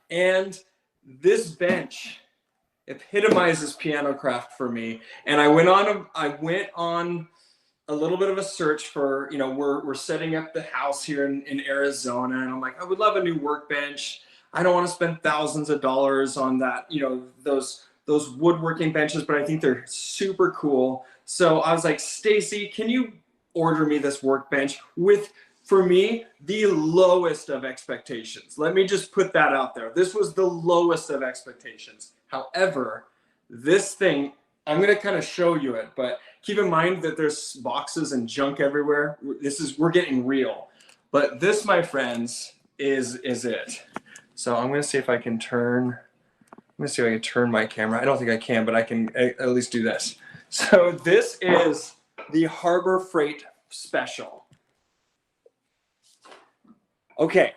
And this bench epitomizes Pianocraft for me. And I went on a little bit of a search for, you know, we're setting up the house here in Arizona, and I'm like, I would love a new workbench. I don't want to spend thousands of dollars on that, you know, those woodworking benches, but I think they're super cool. So I was like, Stacy, can you order me this workbench with, for me, the lowest of expectations? Let me just put that out there. This was the lowest of expectations. However, this thing, I'm going to kind of show you it, but keep in mind that there's boxes and junk everywhere. We're getting real. But this, my friends, is it. So I'm going to see if I can turn my camera. I don't think I can, but I can at least do this. So this is the Harbor Freight Special. Okay.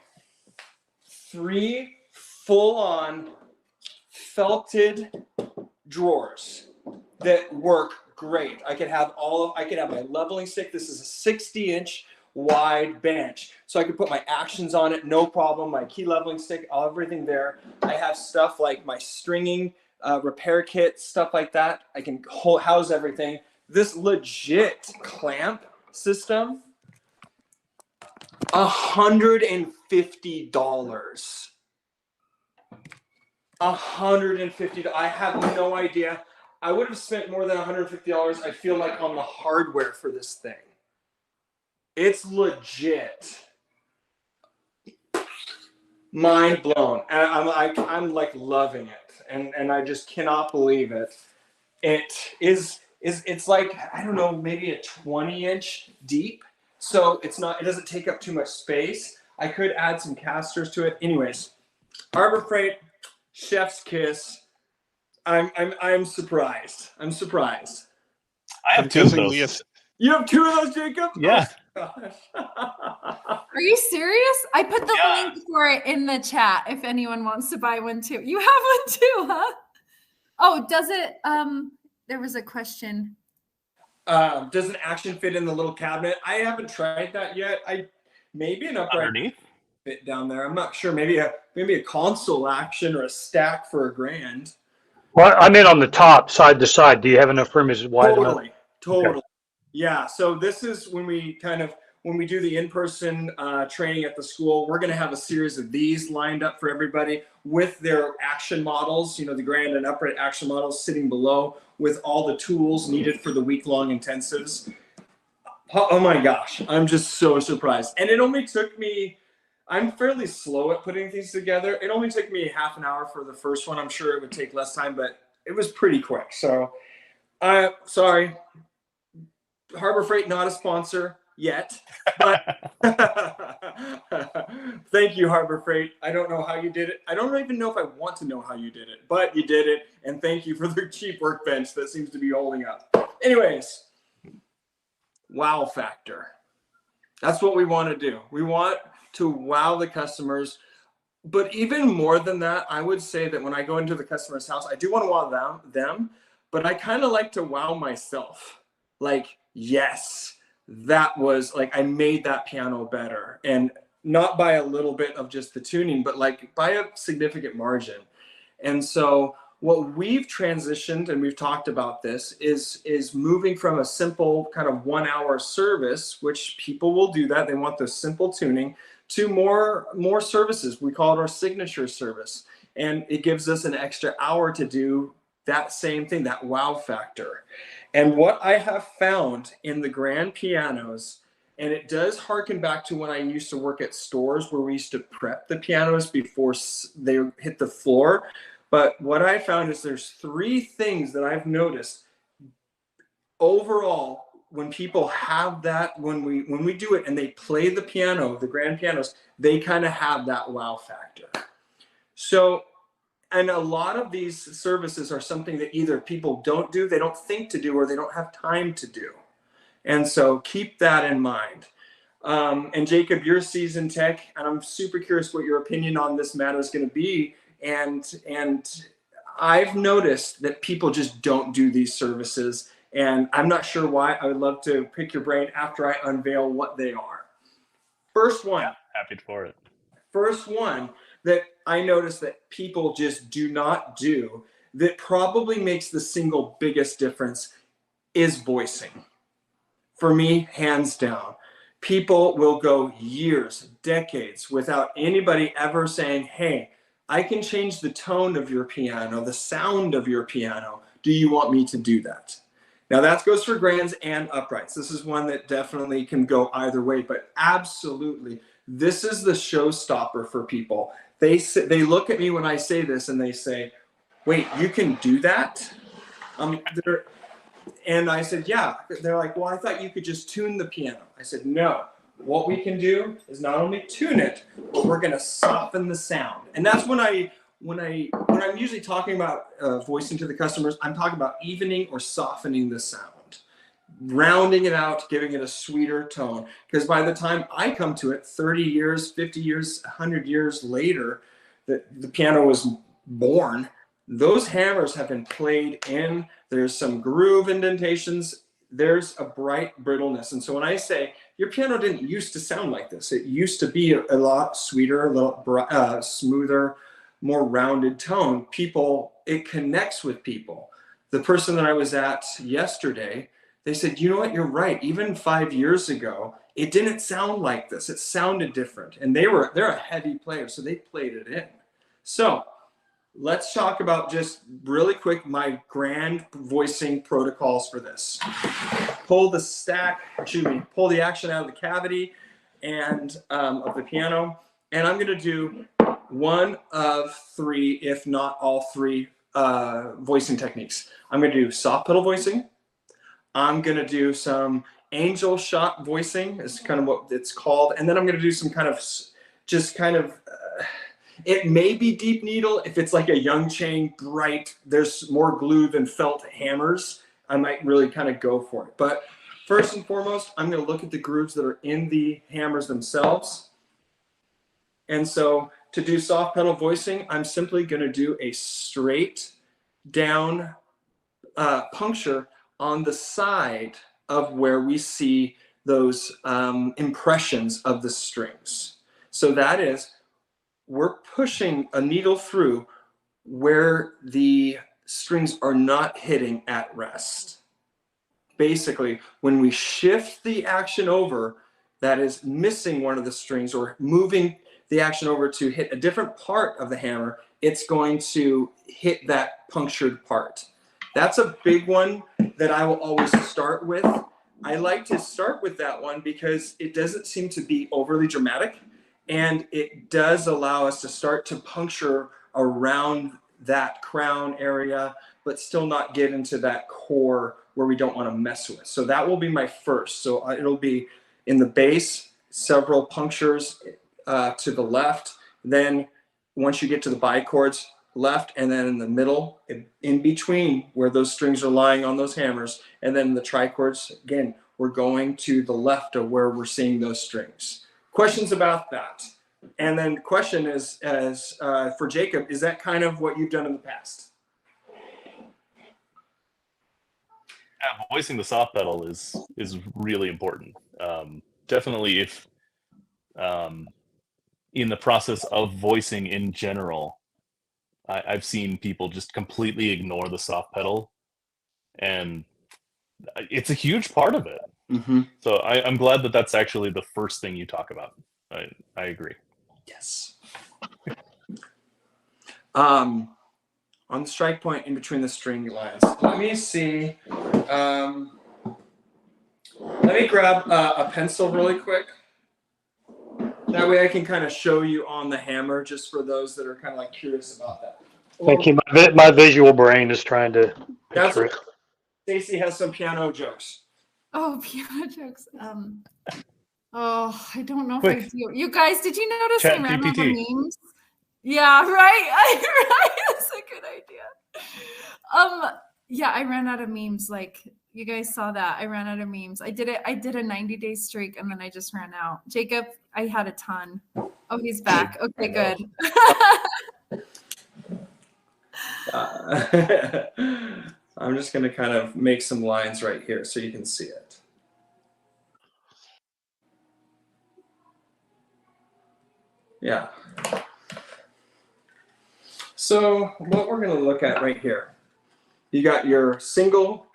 3 full-on felted drawers that work great. I could have my leveling stick. This is a 60-inch wide bench. So I could put my actions on it, no problem. My key leveling stick, everything there. I have stuff like my stringing repair kit, stuff like that. I can house everything. This legit clamp system, $150. $150. I have no idea. I would have spent more than $150, I feel like, on the hardware for this thing. It's legit. Mind blown. And I'm like loving it. And I just cannot believe it. It's like, I don't know, maybe a 20-inch deep. So it doesn't take up too much space. I could add some casters to it. Anyways, Harbor Freight, chef's kiss. I'm surprised. I'm surprised. I have 2 of those. You have 2 of those, Jacob? Yeah. Oh, gosh. Are you serious? I put the link for it in the chat if anyone wants to buy one too. You have one too, huh? Oh, does it? There was a question. Does an action fit in the little cabinet? I haven't tried that yet. Maybe an upright Underneath? fit down there. I'm not sure. Maybe a console action or a stack for $1,000. Well, I meant on the top, side to side. Do you have enough room? Is it wide enough? Totally. Okay. Yeah. So this is when we do the in-person training at the school. We're going to have a series of these lined up for everybody with their action models, you know, the grand and upright action models sitting below with all the tools needed for the week-long intensives. Oh my gosh, I'm just so surprised. And it only took me, I'm fairly slow at putting things together. It only took me half an hour for the first one. I'm sure it would take less time, but it was pretty quick. So, sorry, Harbor Freight, not a sponsor yet, but thank you, Harbor Freight. I don't know how you did it. I don't even know if I want to know how you did it, but you did it, and thank you for the cheap workbench that seems to be holding up. Anyways, wow factor. That's what we want to do. We want to wow the customers, but even more than that, I would say that when I go into the customer's house, I do want to wow them, but I kind of like to wow myself. Like, yes, that was like, I made that piano better, and not by a little bit of just the tuning, but like by a significant margin. And so what we've transitioned, and we've talked about this, is moving from a simple kind of 1-hour service, which people will do that. They want the simple tuning, to more services. We call it our signature service. And it gives us an extra hour to do that same thing, that wow factor. And what I have found in the grand pianos, and it does harken back to when I used to work at stores where we used to prep the pianos before they hit the floor. But what I found is there's 3 things that I've noticed overall when people have that, when we do it and they play the piano, the grand pianos, they kind of have that wow factor. So, and a lot of these services are something that either people don't do, they don't think to do, or they don't have time to do. And so keep that in mind. And Jacob, you're a seasoned tech, and I'm super curious what your opinion on this matter is going to be. And I've noticed that people just don't do these services, and I'm not sure why. I would love to pick your brain after I unveil what they are. First one. Yeah, happy for it. First one, that I notice that people just do not do, that probably makes the single biggest difference, is voicing. For me, hands down. People will go years, decades without anybody ever saying, hey, I can change the tone of your piano, the sound of your piano. Do you want me to do that? Now that goes for grands and uprights. This is one that definitely can go either way, but absolutely, this is the showstopper for people. They look at me when I say this and they say, wait, you can do that? And I said, yeah. They're like, well, I thought you could just tune the piano. I said, no. What we can do is not only tune it, but we're going to soften the sound. And that's when I'm usually talking about voicing to the customers, I'm talking about evening or softening the sound, rounding it out, giving it a sweeter tone. Because by the time I come to it, 30 years, 50 years, 100 years later, the piano was born. Those hammers have been played in. There's some groove indentations. There's a bright brittleness. And so when I say your piano didn't used to sound like this, it used to be a lot sweeter, a little smoother, more rounded tone. It connects with people. The person that I was at yesterday, they said, you know what, you're right. Even 5 years ago, it didn't sound like this. It sounded different. And they're a heavy player, so they played it in. So let's talk about just really quick my grand voicing protocols for this. Pull the action out of the cavity and of the piano. And I'm going to do one of three, if not all three, voicing techniques. I'm going to do soft pedal voicing. I'm going to do some angel shot voicing, is kind of what it's called. And then I'm going to do some kind of it may be deep needle. If it's like a young chain, bright, there's more glue than felt hammers, I might really kind of go for it. But first and foremost, I'm going to look at the grooves that are in the hammers themselves. And so to do soft pedal voicing, I'm simply going to do a straight down puncture on the side of where we see those impressions of the strings. So that is, we're pushing a needle through where the strings are not hitting at rest. Basically, when we shift the action over, that is missing one of the strings or moving the action over to hit a different part of the hammer, it's going to hit that punctured part. That's a big one that I will always start with. I like to start with that one because it doesn't seem to be overly dramatic, and it does allow us to start to puncture around that crown area, but still not get into that core where we don't want to mess with. So that will be my first. So it'll be in the bass, several punctures to the left. Then once you get to the bichords, left, and then in the middle, in between where those strings are lying on those hammers, and then the trichords, again, we're going to the left of where we're seeing those strings. Questions about that? And then the question is, for Jacob, is that kind of what you've done in the past? Yeah, voicing the soft pedal is really important. Definitely, if in the process of voicing in general, I've seen people just completely ignore the soft pedal, and it's a huge part of it. Mm-hmm. So I'm glad that that's actually the first thing you talk about. I agree. Yes. On the strike point in between the string lines, let me see. Let me grab a pencil really quick. That way I can kind of show you on the hammer, just for those that are kind of like curious about that. Thank you. My visual brain is trying to picture it. Stacy has some piano jokes. Oh, piano jokes. I don't know if I do. You guys, did you notice I ran out of memes? Yeah, right. Right. That's a good idea. Yeah, I ran out of memes. Like you guys saw that. I ran out of memes. I did a 90-day streak and then I just ran out. Jacob, I had a ton. Oh, he's back. Okay, good. I'm just going to kind of make some lines right here so you can see it. Yeah. So what we're going to look at right here, you got your single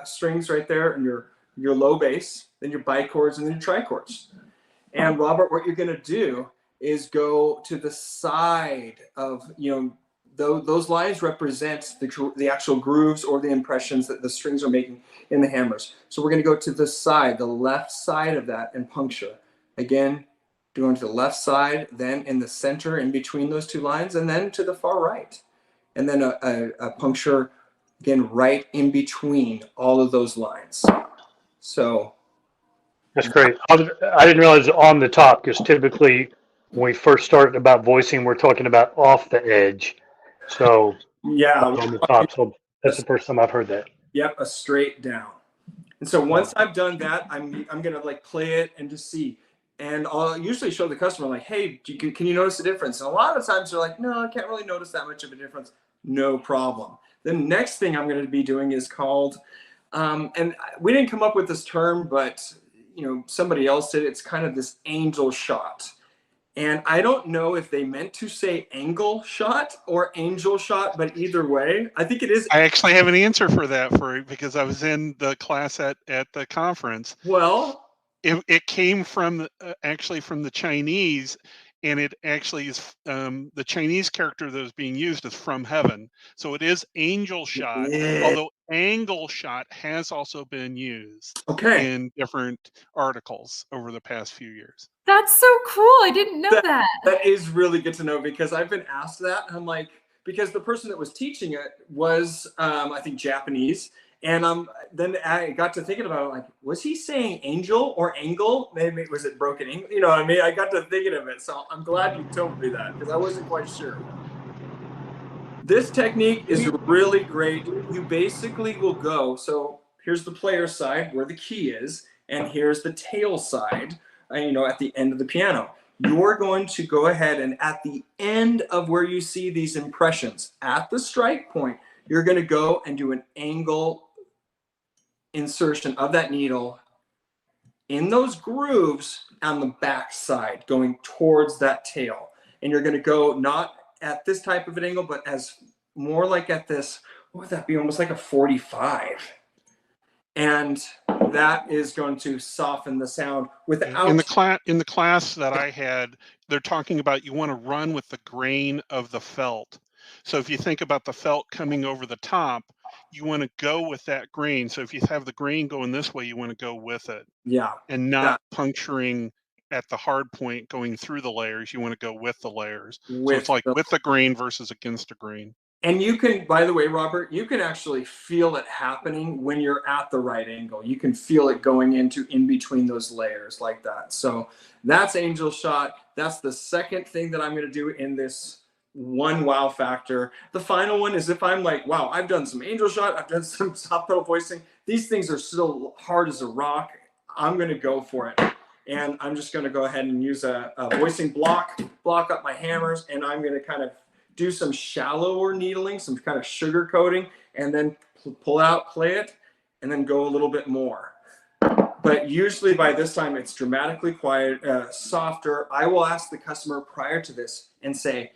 strings right there and your low bass, then your bichords, and then your trichords. And Robert, what you're going to do is go to the side of, those lines represent the actual grooves or the impressions that the strings are making in the hammers. So we're going to go to the side, the left side of that, and puncture. Again, going to the left side, then in the center in between those two lines, and then to the far right. And then a puncture, again, right in between all of those lines. So That's great. I didn't realize on the top, because typically when we first started about voicing, we're talking about off the edge. So yeah, on the top. So that's the first time I've heard that. Yep, a straight down. And so once I've done that, I'm gonna like play it and just see. And I'll usually show the customer like, hey, can you notice the difference? And a lot of times they're like, no, I can't really notice that much of a difference. No problem. The next thing I'm going to be doing is called, and we didn't come up with this term, but somebody else did. It's kind of this angel shot. And I don't know if they meant to say angle shot or angel shot, but either way, I think it is. I actually have an answer for that because I was in the class at the conference. Well, it came from actually from the Chinese, and it actually is the Chinese character that is being used is from heaven. So it is angel shot, although angle shot has also been used in different articles over the past few years. That's so cool. I didn't know that. That is really good to know, because I've been asked that. I'm like, because the person that was teaching it was, I think, Japanese. And then I got to thinking about it, like, was he saying angel or angle? Maybe was it broken English? You know what I mean? I got to thinking of it. So I'm glad you told me that, because I wasn't quite sure. This technique is really great. You basically will go, so here's the player side where the key is, and here's the tail side, at the end of the piano. You're going to go ahead and at the end of where you see these impressions, at the strike point, you're going to go and do an angle insertion of that needle in those grooves on the back side, going towards that tail. And you're going to go not at this type of an angle, but as more like at this, what would that be? Almost like a 45. And that is going to soften the sound without. In the class that I had, they're talking about you want to run with the grain of the felt. So if you think about the felt coming over the top, you want to go with that grain. So if you have the grain going this way, you want to go with it. Yeah. And not puncturing at the hard point going through the layers. You want to go with the layers. So it's like with the grain versus against the grain. And you can, by the way, Robert, you can actually feel it happening when you're at the right angle. You can feel it going in between those layers like that. So that's angel shot. That's the second thing that I'm going to do in this one wow factor. The final one is if I'm like, wow, I've done some angel shot, I've done some soft pedal voicing. These things are still hard as a rock. I'm going to go for it. And I'm just going to go ahead and use a voicing block up my hammers, and I'm going to kind of do some shallower needling, some kind of sugar coating, and then pull out, play it, and then go a little bit more. But usually by this time, it's dramatically quiet, softer. I will ask the customer prior to this and say,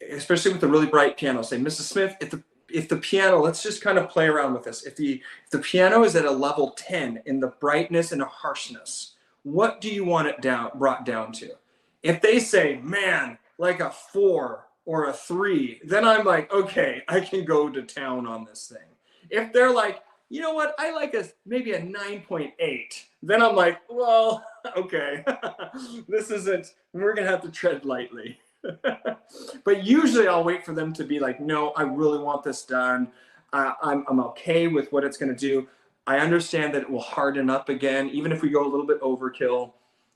especially with a really bright piano, say, Mrs. Smith, if the piano, let's just kind of play around with this. If the piano is at a level 10 in the brightness and the harshness, what do you want it brought down to? If they say, man, like a 4 or a 3, then I'm like, okay, I can go to town on this thing. If they're like, you know what, I like maybe a 9.8, then I'm like, well, okay, we're gonna have to tread lightly. But usually I'll wait for them to be like, no, I really want this done. I'm okay with what it's gonna do. I understand that it will harden up again, even if we go a little bit overkill.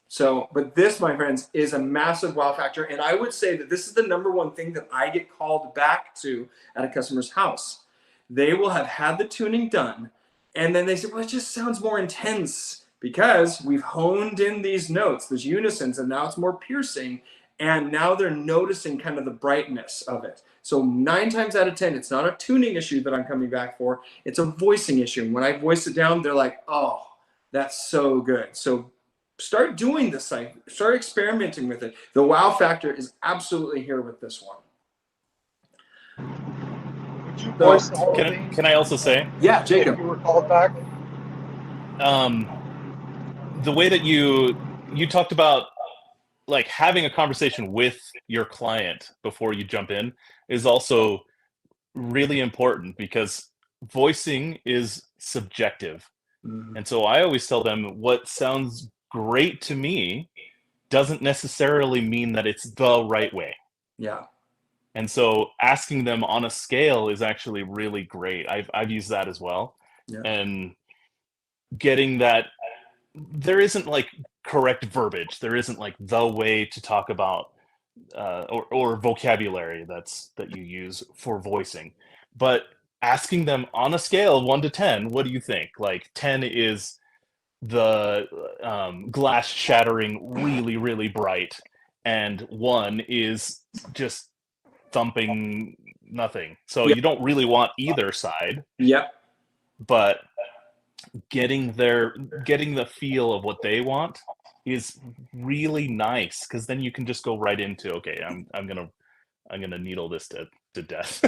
So, but this, my friends, is a massive wow factor. And I would say that this is the number one thing that I get called back to at a customer's house. They will have had the tuning done, and then they say, well, it just sounds more intense because we've honed in these notes, these unisons, and now it's more piercing. And now they're noticing kind of the brightness of it. So 9 times out of 10, it's not a tuning issue that I'm coming back for. It's a voicing issue. And when I voice it down, they're like, oh, that's so good. So start doing this. Start experimenting with it. The wow factor is absolutely here with this one. you voice the whole Can thing? can I also say, Yeah, If Jacob. you were called back? the way that you talked about like having a conversation with your client before you jump in is also really important because voicing is subjective. Mhm. And so I always tell them what sounds great to me doesn't necessarily mean that it's the right way. Yeah. And so asking them on a scale is actually really great. I've used that as well. Yeah. And getting that there isn't like correct verbiage. There isn't like the way to talk about or vocabulary that you use for voicing. But asking them on a scale of 1 to 10, what do you think? Like 10 is the glass shattering really, really bright, and 1 is just thumping nothing. So Yeah. you don't really want either side, Yep. but getting the feel of what they want is really nice because then you can just go right into, okay, I'm gonna needle this to death.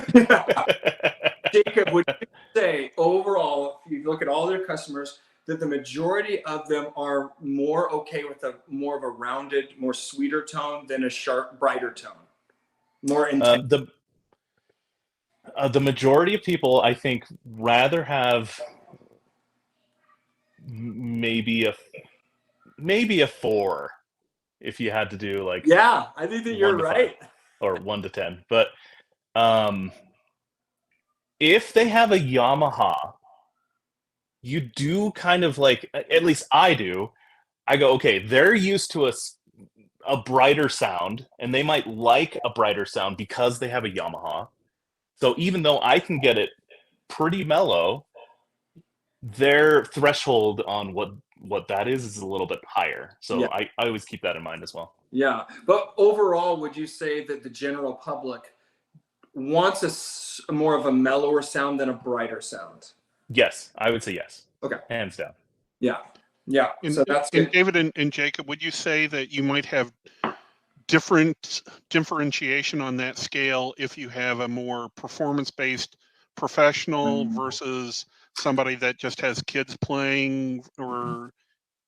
Jacob, would you say overall, if you look at all their customers, that the majority of them are more okay with a more of a rounded, more sweeter tone than a sharp, brighter tone? More intense. The majority of people, I think, rather have maybe a 4 if you had to do like Yeah, I think that 1 you're to 5 right. or 1 to 10. But if they have a Yamaha, you do kind of like, at least I do, I go, okay, they're used to a brighter sound, and they might like a brighter sound because they have a Yamaha. So even though I can get it pretty mellow, their threshold on what that is a little bit higher. So Yeah. I always keep that in mind as well. Yeah, but overall, would you say that the general public wants a more of a mellower sound than a brighter sound? Yes, I would say yes. Okay. Hands down. Yeah. Yeah. And, So that's and good. David and Jacob, would you say that you might have different differentiation on that scale if you have a more performance-based professional versus somebody that just has kids playing, or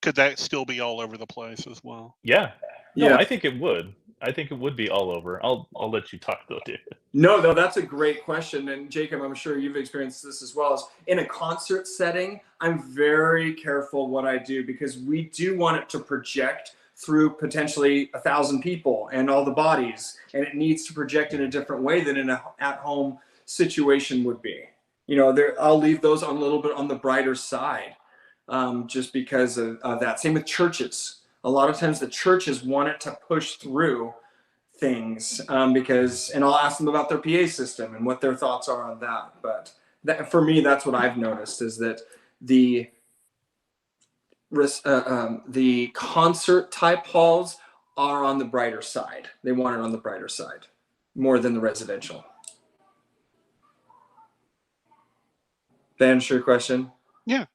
could that still be all over the place as well? Yeah. No, Yeah. I think it would. I think it would be all over. I'll let you talk though, dude. No, that's a great question. And Jacob, I'm sure you've experienced this as well. As in a concert setting, I'm very careful what I do because we do want it to project through potentially 1,000 people and all the bodies, and it needs to project in a different way than in an at-home situation would be. You know, I'll leave those on a little bit on the brighter side, just because of that. Same with churches. A lot of times the churches want it to push through things because, and I'll ask them about their PA system and what their thoughts are on that. But for me, that's what I've noticed is that the concert type halls are on the brighter side. They want it on the brighter side more than the residential. That answer your question? Yeah.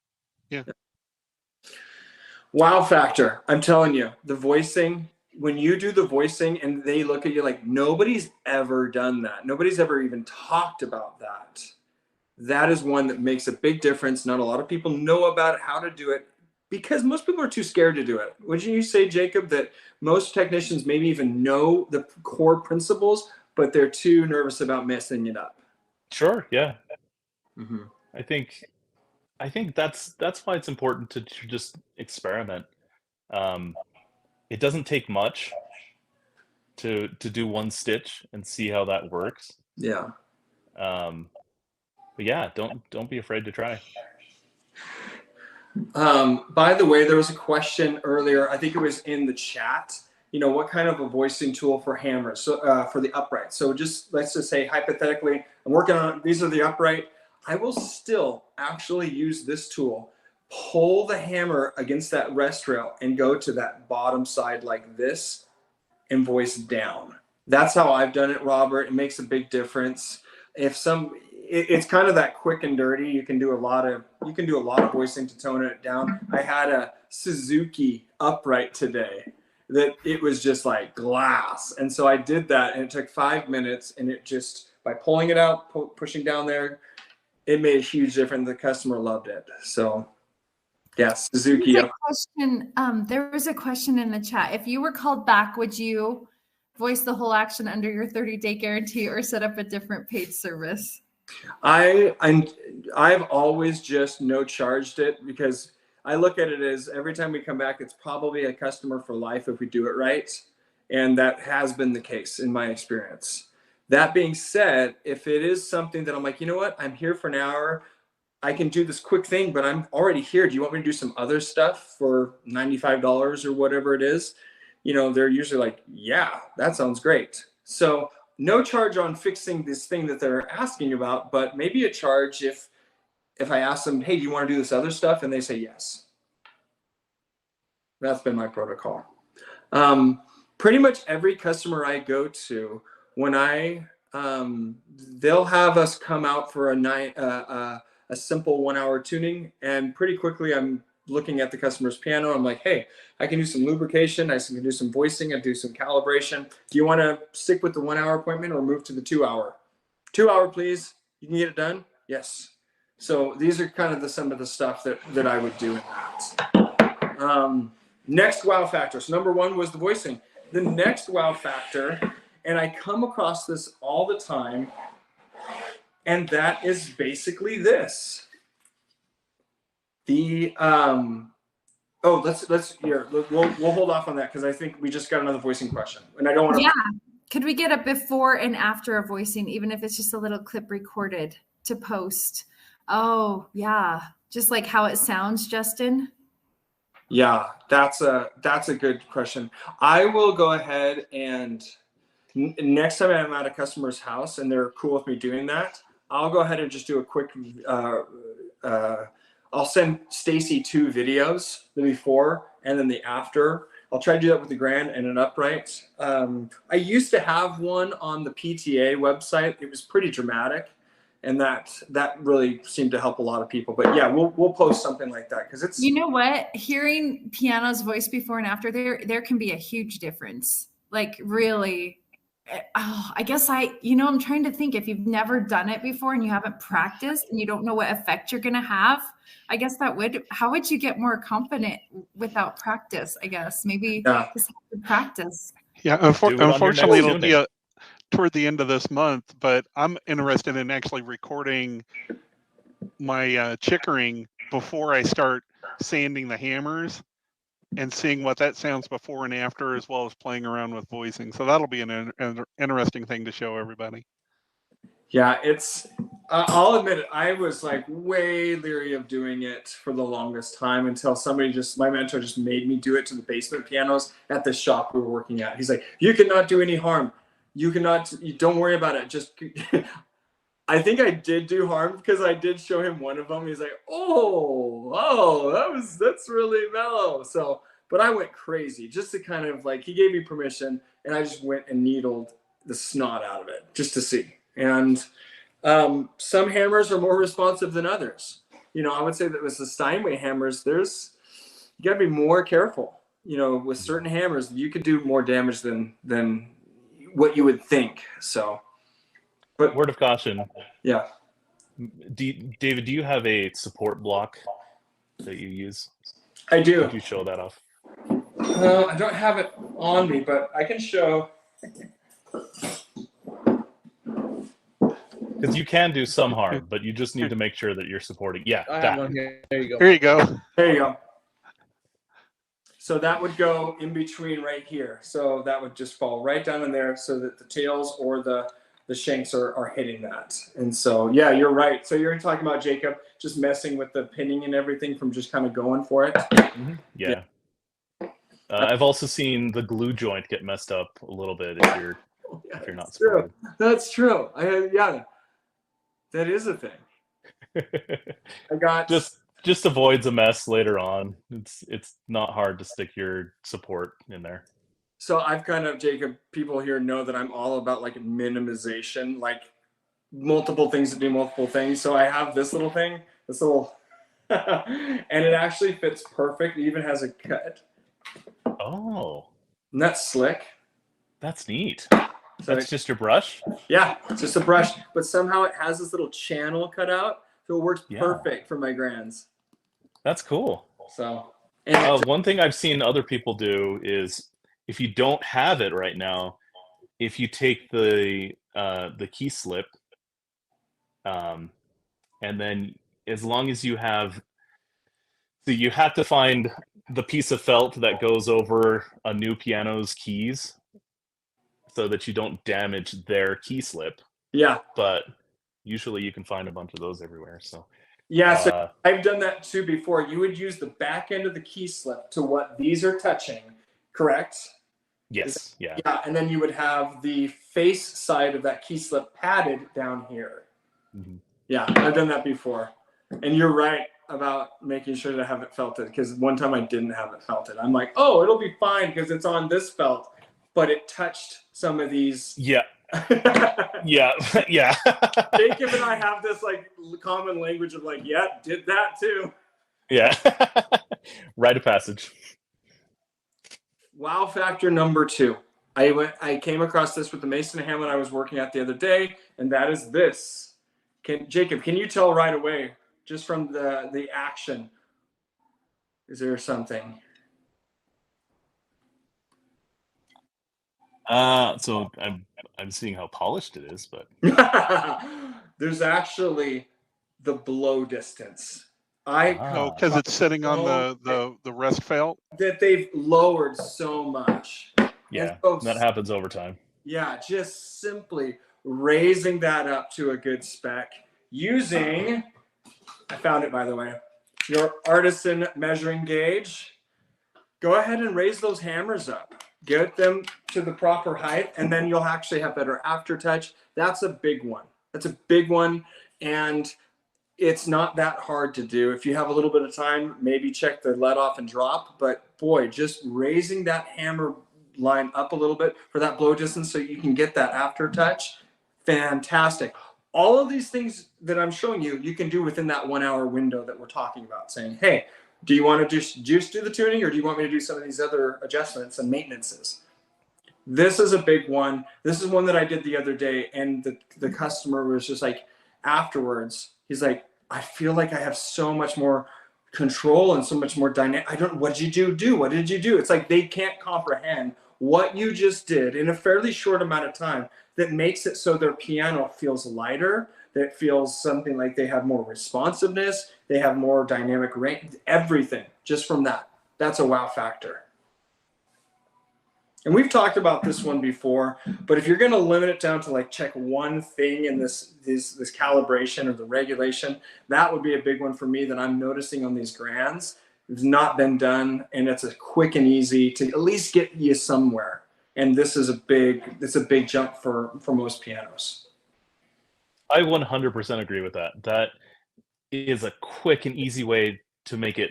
Wow factor. I'm telling you, the voicing, when you do the voicing and they look at you like nobody's ever done that. Nobody's ever even talked about that. That is one that makes a big difference. Not a lot of people know about it, how to do it, because most people are too scared to do it. Wouldn't you say, Jacob, that most technicians maybe even know the core principles, but they're too nervous about messing it up? Sure, yeah. Mm-hmm. I think that's why it's important to just experiment. It doesn't take much to do one stitch and see how that works. Yeah. But yeah, don't be afraid to try. By the way, there was a question earlier. I think it was in the chat. You know, what kind of a voicing tool for hammers? So for the upright. So let's just say hypothetically, I'm working on these are the upright. I will still actually use this tool. Pull the hammer against that rest rail and go to that bottom side like this and voice down. That's how I've done it, Robert. It makes a big difference. It's kind of that quick and dirty. You can do a lot of voicing to tone it down. I had a Suzuki upright today that it was just like glass. And so I did that and it took 5 minutes and it just by pulling it out, pushing down there, it made a huge difference. The customer loved it. So yes, Suzuki. There was a question in the chat. If you were called back, would you voice the whole action under your 30-day guarantee or set up a different paid service? I've always just no charged it, because I look at it as every time we come back, it's probably a customer for life if we do it right. And that has been the case in my experience. That being said, if it is something that I'm like, you know what, I'm here for an hour, I can do this quick thing, but I'm already here. Do you want me to do some other stuff for $95 or whatever it is? You know, they're usually like, yeah, that sounds great. So no charge on fixing this thing that they're asking about, but maybe a charge if I ask them, hey, do you want to do this other stuff? And they say yes. That's been my protocol. Pretty much every customer I go to, when they'll have us come out for a simple 1 hour tuning, and pretty quickly I'm looking at the customer's piano. I'm like, hey, I can do some lubrication, I can do some voicing, I do some calibration. Do you want to stick with the 1 hour appointment or move to the 2 hour? 2 hour, please. You can get it done? Yes. So these are kind of some of the stuff that I would do in that. Next wow factor. So number one was the voicing. The next wow factor, and I come across this all the time, and that is basically this. The let's here. We'll hold off on that because I think we just got another voicing question, and I don't want to. Yeah, could we get a before and after a voicing, even if it's just a little clip recorded to post? Oh yeah, just like how it sounds, Justin. Yeah, that's a good question. I will go ahead and next time I'm at a customer's house and they're cool with me doing that, I'll go ahead and just do a quick. I'll send Stacy 2 videos, the before and then the after. I'll try to do that with the grand and an upright. I used to have one on the PTA website. It was pretty dramatic, and that really seemed to help a lot of people. But yeah, we'll post something like that because it's. You know what? Hearing Piano's voice before and after, there can be a huge difference. Like really. Oh, I guess I'm trying to think, if you've never done it before and you haven't practiced and you don't know what effect you're going to have, I guess how would you get more confident without practice? I guess maybe just have to practice. Yeah. Unfortunately, it'll be toward the end of this month, but I'm interested in actually recording my chickering before I start sanding the hammers and seeing what that sounds before and after, as well as playing around with voicing. So that'll be an interesting thing to show everybody. Yeah, I'll admit it, I was like way leery of doing it for the longest time until my mentor just made me do it to the basement pianos at the shop we were working at. He's like, you cannot do any harm. You don't worry about it. Just, I think I did do harm because I did show him one of them. He's like, that's really mellow. So, but I went crazy just to kind of like, he gave me permission and I just went and needled the snot out of it just to see. And some hammers are more responsive than others. I would say that with the Steinway hammers, you gotta be more careful. With certain hammers, you could do more damage than what you would think. So. But word of caution. Yeah. David, do you have a support block that you use? I do. Could you show that off? I don't have it on me, but I can show. Because you can do some harm, but you just need to make sure that you're supporting. Yeah. I have one here. There you go. Here you go. There you go. So that would go in between right here. So that would just fall right down in there so that the tails or the shanks are hitting that. And so, yeah, you're right. So you're talking about, Jacob, just messing with the pinning and everything from just kind of going for it. Mm-hmm. Yeah. I've also seen the glue joint get messed up a little bit if you're not supported. That's true. That is a thing. I got just avoids a mess later on. It's not hard to stick your support in there. So I've kind of, Jacob, people here know that I'm all about like minimization, like multiple things to do multiple things. So I have this little thing, and it actually fits perfect. It even has a cut. Oh. And that's slick. That's neat. So That's just your brush? yeah, it's just a brush, but somehow it has this little channel cut out, so it works perfect for my grands. That's cool. So, and one thing I've seen other people do is, if you don't have it right now, if you take the key slip, and then as long as you have, so you have to find the piece of felt that goes over a new piano's keys, so that you don't damage their key slip. yeah, But usually you can find a bunch of those everywhere. So yeah, so I've done that too before. You would use the back end of the key slip to what these are touching, correct? yes, yeah. Yeah, and then you would have the face side of that key slip padded down here. Mm-hmm. Yeah, I've done that before. And you're right about making sure to have it felted, because one time I didn't have it felted. I'm like, oh, it'll be fine because it's on this felt, but it touched some of these. Yeah. Yeah. Yeah. Jacob and I have this like common language of like, yeah, did that too. Yeah. Rite of passage. Wow factor number 2. I came across this with the Mason and Hamlin I was working at the other day, and that is this. Jacob, can you tell right away, just from the action, is there something? So I'm seeing how polished it is, but there's actually the blow distance. Because it's sitting on the rest felt. That they've lowered so much. Yeah, so, that happens over time. Yeah, just simply raising that up to a good spec using, I found it by the way, your Artisan measuring gauge. Go ahead and raise those hammers up. Get them to the proper height, and then you'll actually have better aftertouch. That's a big one. That's a big one, and it's not that hard to do. If you have a little bit of time, maybe check the let off and drop, but boy, just raising that hammer line up a little bit for that blow distance so you can get that aftertouch, fantastic. All of these things that I'm showing you, you can do within that 1 hour window that we're talking about, saying, hey, do you want to just do the tuning, or do you want me to do some of these other adjustments and maintenances? This is a big one. This is one that I did the other day, and the customer was just like, afterwards, he's like, I feel like I have so much more control and so much more dynamic. What did you do? What did you do? It's like they can't comprehend what you just did in a fairly short amount of time that makes it so their piano feels lighter, that feels something like they have more responsiveness, they have more dynamic range, everything just from that. That's a wow factor. And we've talked about this one before, but if you're going to limit it down to like check one thing in this calibration or the regulation, that would be a big one for me that I'm noticing on these grands. It's not been done, and it's a quick and easy to at least get you somewhere. And this is a big jump for most pianos. I 100% agree with that. That is a quick and easy way to make it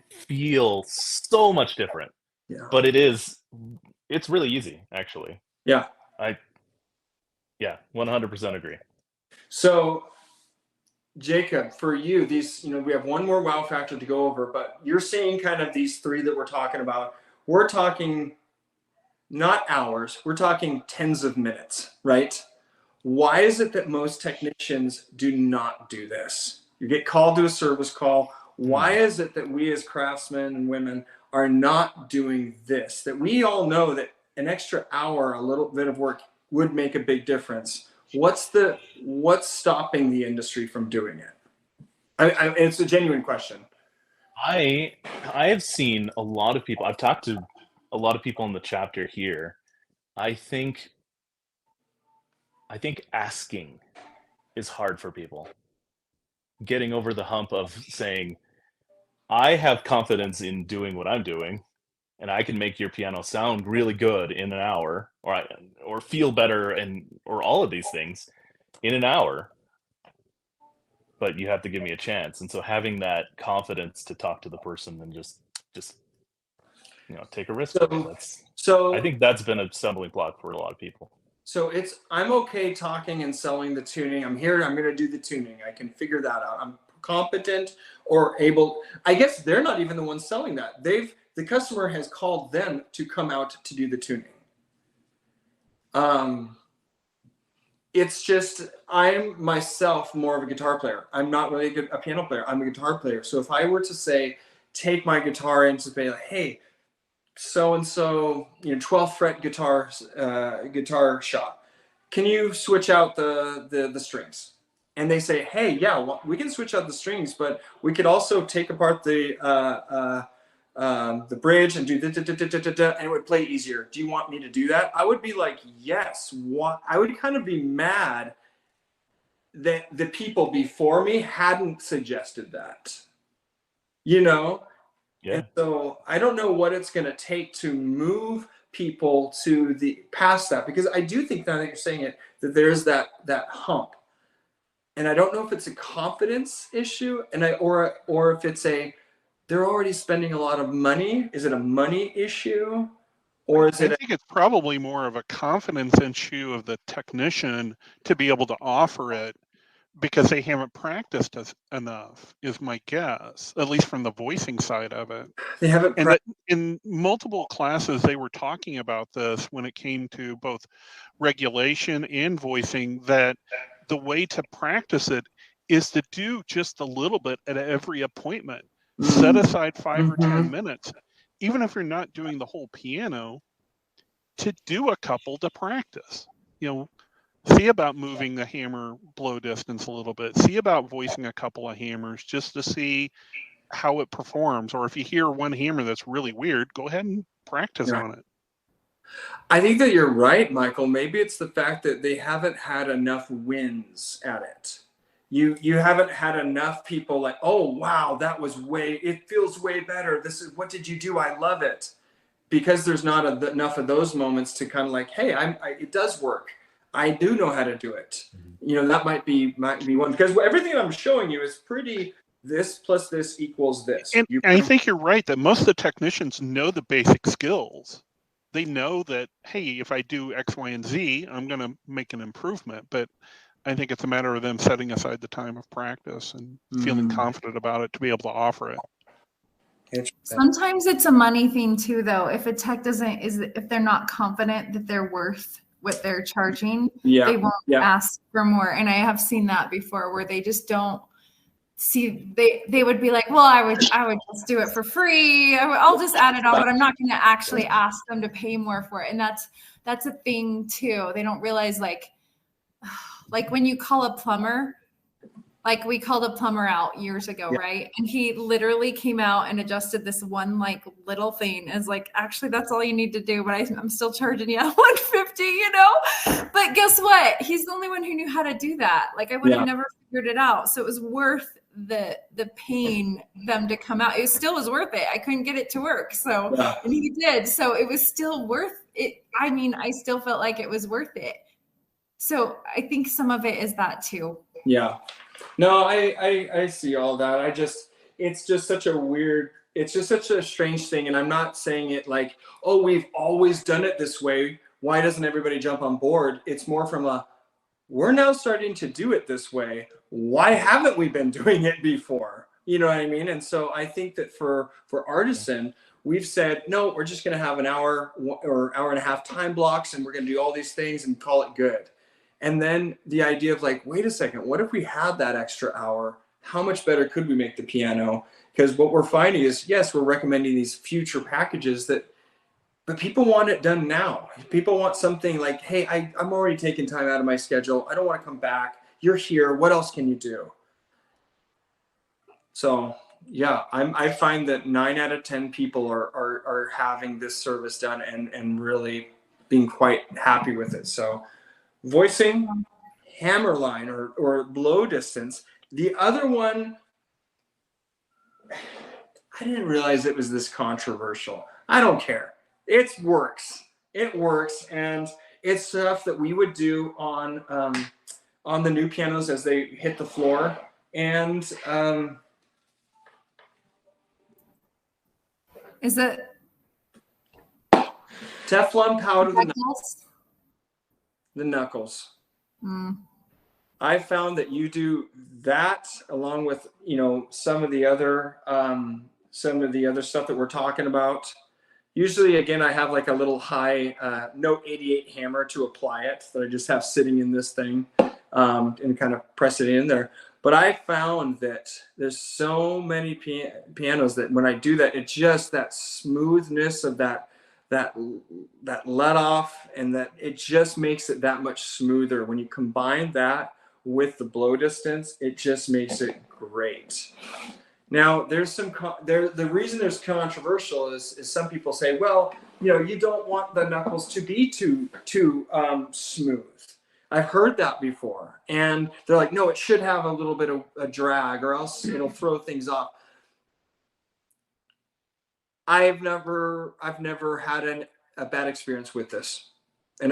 feel so much different. Yeah. But it's really easy, actually. Yeah. 100% agree. So, Jacob, for you, we have one more wow factor to go over, but you're seeing kind of these 3 that we're talking about. We're talking not hours, we're talking tens of minutes, right? Why is it that most technicians do not do this? You get called to a service call. Why is it that we as craftsmen and women are not doing this? That we all know that an extra hour, a little bit of work would make a big difference. What's stopping the industry from doing it? It's a genuine question. I have seen a lot of people. I've talked to a lot of people in the chapter here. I think asking is hard for people. Getting over the hump of saying, I have confidence in doing what I'm doing, and I can make your piano sound really good in an hour, or feel better, or all of these things in an hour. But you have to give me a chance. And so having that confidence to talk to the person and just take a risk. So I think that's been a stumbling block for a lot of people. So I'm okay talking and selling the tuning. I'm here, I'm going to do the tuning. I can figure that out. I'm competent or able. I guess they're not even the ones selling that. The customer has called them to come out to do the tuning. it's just, I'm myself more of a guitar player. I'm not really a piano player. I'm a guitar player. So if I were to say, take my guitar in to say, like, hey, so-and-so, 12th fret guitar shop, can you switch out the strings? And they say, hey, yeah, well, we can switch out the strings, but we could also take apart the bridge and do da-da-da-da-da-da, and it would play easier. Do you want me to do that? I would be like, yes. What? I would kind of be mad that the people before me hadn't suggested that, Yeah. And so I don't know what it's going to take to move people to the past that, because I do think, now that you're saying it, that there's that hump. And I don't know if it's a confidence issue, or if it's they're already spending a lot of money. Is it a money issue, or is it? I think it's probably more of a confidence issue of the technician to be able to offer it, because they haven't practiced enough, is my guess, at least from the voicing side of it. They haven't. And that in multiple classes, they were talking about this when it came to both regulation and voicing, that the way to practice it is to do just a little bit at every appointment. Set aside 5 or 10 minutes, even if you're not doing the whole piano, to do a couple to practice. See about moving the hammer blow distance a little bit. See about voicing a couple of hammers just to see how it performs. Or if you hear one hammer that's really weird, go ahead and practice on it. I think that you're right, Michael. Maybe it's the fact that they haven't had enough wins at it. You haven't had enough people like, oh, wow, it feels way better. What did you do? I love it. Because there's not enough of those moments to kind of like, hey, it does work. I do know how to do it. That might be one, because everything I'm showing you is pretty, this plus this equals this. And I think you're right that most of the technicians know the basic skills. They know that, hey, if I do X, Y, and Z, I'm going to make an improvement. But I think it's a matter of them setting aside the time of practice and feeling confident about it to be able to offer it. Sometimes it's a money thing too, though. If a tech if they're not confident that they're worth what they're charging, they won't ask for more. And I have seen that before, where they just don't see. They would be like, well, I would just do it for free. I'll just add it on, but I'm not going to actually ask them to pay more for it. And that's a thing too. They don't realize, like when you call a plumber. Like, we called a plumber out years ago, right? And he literally came out and adjusted this one little thing. It's like, actually, that's all you need to do, but I'm still charging you $150, But guess what? He's the only one who knew how to do that. Like, I would have never figured it out. So it was worth the pain them to come out. It still was worth it. I couldn't get it to work. So and he did. So it was still worth it. I mean, I still felt like it was worth it. So I think some of it is that too. Yeah. No, I see all that. It's just such a strange thing. And I'm not saying it like, oh, we've always done it this way. Why doesn't everybody jump on board? It's more from we're now starting to do it this way. Why haven't we been doing it before? You know what I mean? And so I think that for Artisan, we've said, no, we're just going to have an hour or hour and a half time blocks, and we're going to do all these things and call it good. And then the idea of like, wait a second, what if we had that extra hour? How much better could we make the piano? Because what we're finding is, yes, we're recommending these future packages but people want it done now. People want something like, hey, I'm already taking time out of my schedule. I don't want to come back. You're here. What else can you do? So yeah, I find that 9 out of 10 people are having this service done and really being quite happy with it. So voicing, hammer line or blow distance. The other one, I didn't realize it was this controversial. I don't care. It works. And it's stuff that we would do on the new pianos as they hit the floor. And is it Teflon powder the knuckles. I found that you do that along with some of the other stuff that we're talking about. Usually, again, I have like a little high Note 88 hammer to apply it that I just have sitting in this thing and kind of press it in there. But I found that there's so many pianos that when I do that, it's just that smoothness of that let off, and that it just makes it that much smoother. When you combine that with the blow distance, it just makes it great. Now, there's some the reason there's controversial is some people say, well, you know, you don't want the knuckles to be too smooth. I've heard that before, and they're like, no, it should have a little bit of a drag, or else it'll throw things off. I've never had a bad experience with this, and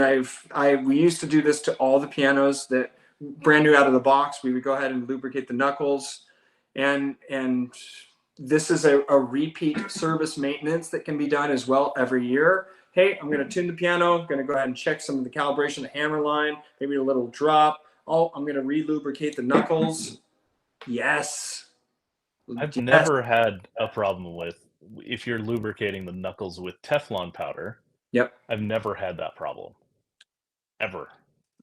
we used to do this to all the pianos that brand new out of the box. We would go ahead and lubricate the knuckles. And this is a repeat service maintenance that can be done as well every year. Hey, I'm going to tune the piano. I'm going to go ahead and check some of the calibration, the hammer line, maybe a little drop. Oh, I'm going to re-lubricate the knuckles. Yes. I've never had a problem with, if you're lubricating the knuckles with Teflon powder. Yep. I've never had that problem. Ever.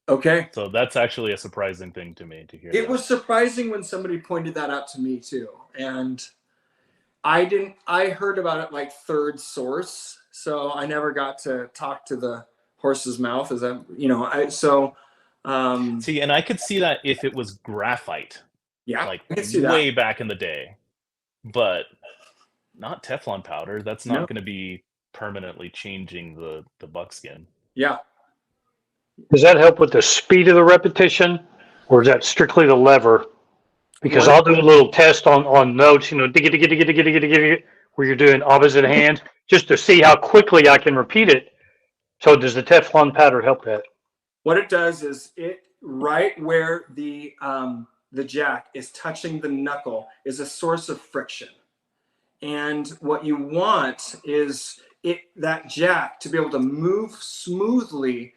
Okay. So that's actually a surprising thing to me to hear. It was surprising when somebody pointed that out to me too. And I heard about it like third source. So I never got to talk to the horse's mouth. See, and I could see that if it was graphite. Yeah. Like I can see way that. back in the day. But not Teflon powder. That's not going to be permanently changing the buckskin. Yeah. Does that help with the speed of the repetition, or is that strictly the lever? Because I'll do a little test on notes, you know, where you're doing opposite hand, just to see how quickly I can repeat it. So does the Teflon powder help that? What it does is right where the jack is touching the knuckle is a source of friction. And what you want is that jack to be able to move smoothly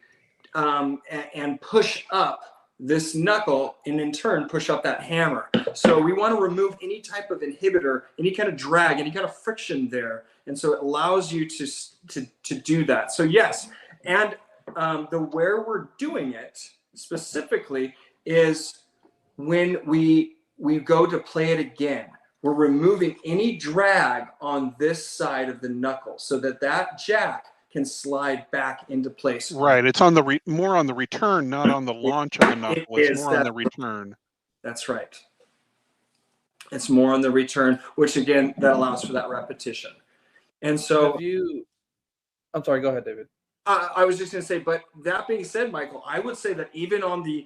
and push up this knuckle, and in turn push up that hammer. So we want to remove any type of inhibitor, any kind of drag, any kind of friction there, and so it allows you to do that. So yes, and where we're doing it specifically is when we go to play it again. We're removing any drag on this side of the knuckle so that jack can slide back into place. Right. It's on the more on the return, not on the launch of the knuckle. It's more on the return. That's right. It's more on the return, which again, that allows for that repetition. And so I'm sorry, go ahead, David. I was just going to say, but that being said, Michael, I would say that even on the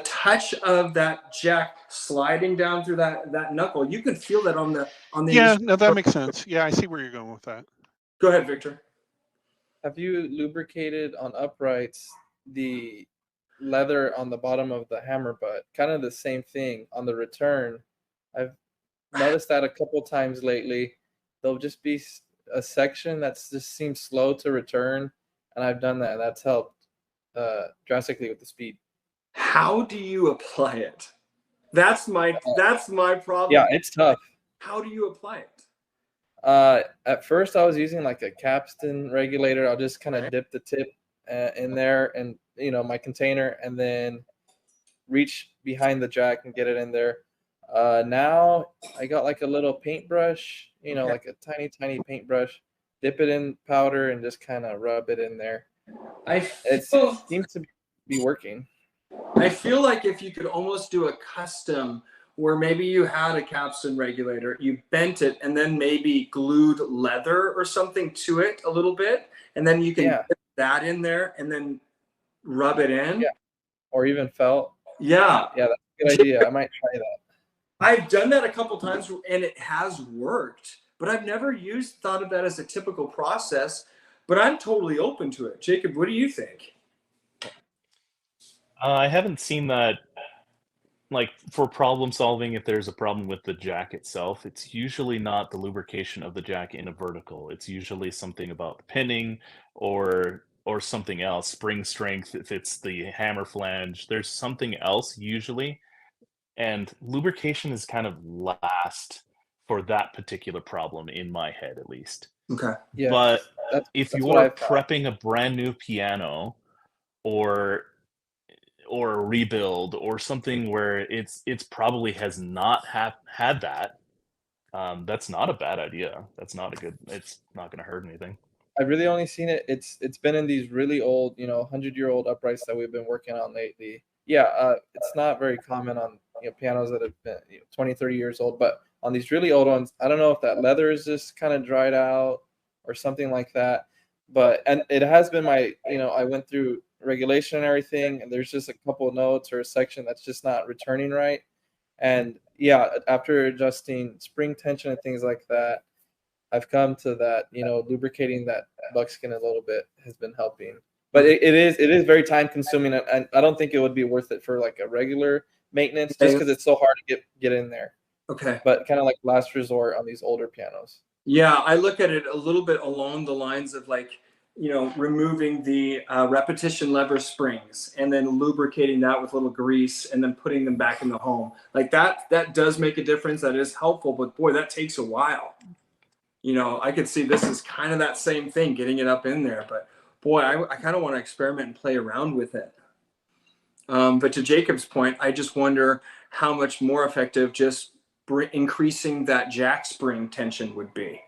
touch of that jack sliding down through that knuckle, you can feel that on the Yeah, no, that makes sense. Yeah, I see where you're going with that. Go ahead, Victor. Have you lubricated on uprights the leather on the bottom of the hammer butt? Kind of the same thing on the return. I've noticed that a couple times lately. There'll just be a section that just seems slow to return, and I've done that, and that's helped drastically with the speed. How do you apply it? That's my problem. Yeah, it's tough. How do you apply it? At first I was using like a capstan regulator. I'll just kind of dip the tip in there and my container, and then reach behind the jack and get it in there. Now I got like a little paintbrush, like a tiny paintbrush, dip it in powder and just kind of rub it in there. It seems to be working. I feel like if you could almost do a custom where maybe you had a capstan regulator, you bent it, and then maybe glued leather or something to it a little bit, and then you can put that in there and then rub it in. Yeah. Or even felt. Yeah. Yeah, that's a good idea. I might try that. I've done that a couple times and it has worked, but I've never thought of that as a typical process, but I'm totally open to it. Jacob, what do you think? I haven't seen that, like, for problem solving. If there's a problem with the jack itself, it's usually not the lubrication of the jack in a vertical. It's usually something about pinning or something else, spring strength. If it's the hammer flange, there's something else usually. And lubrication is kind of last for that particular problem in my head, at least. Okay. Yeah, But if that's you what are I've thought. prepping a brand new piano or a rebuild or something where it's probably has not had that, that's not a bad idea. That's not a good. It's not going to hurt anything. I've really only seen it. It's been in these really old, 100-year-old uprights that we've been working on lately. Yeah, it's not very common on pianos that have been 20, 30 years old, but on these really old ones, I don't know if that leather is just kind of dried out or something like that. And it has been my, I went through regulation and everything, and there's just a couple of notes or a section that's just not returning right. And yeah, after adjusting spring tension and things like that, I've come to that, lubricating that buckskin a little bit has been helping. But it is very time consuming, and I don't think it would be worth it for like a regular maintenance, just because it's so hard to get in there. Okay. But kind of like last resort on these older pianos. Yeah, I look at it a little bit along the lines of like, removing the repetition lever springs and then lubricating that with little grease and then putting them back in the home. Like that does make a difference. That is helpful, but boy, that takes a while. I could see this is kind of that same thing, getting it up in there, but boy, I kind of want to experiment and play around with it. But to Jacob's point, I just wonder how much more effective just increasing that jack spring tension would be,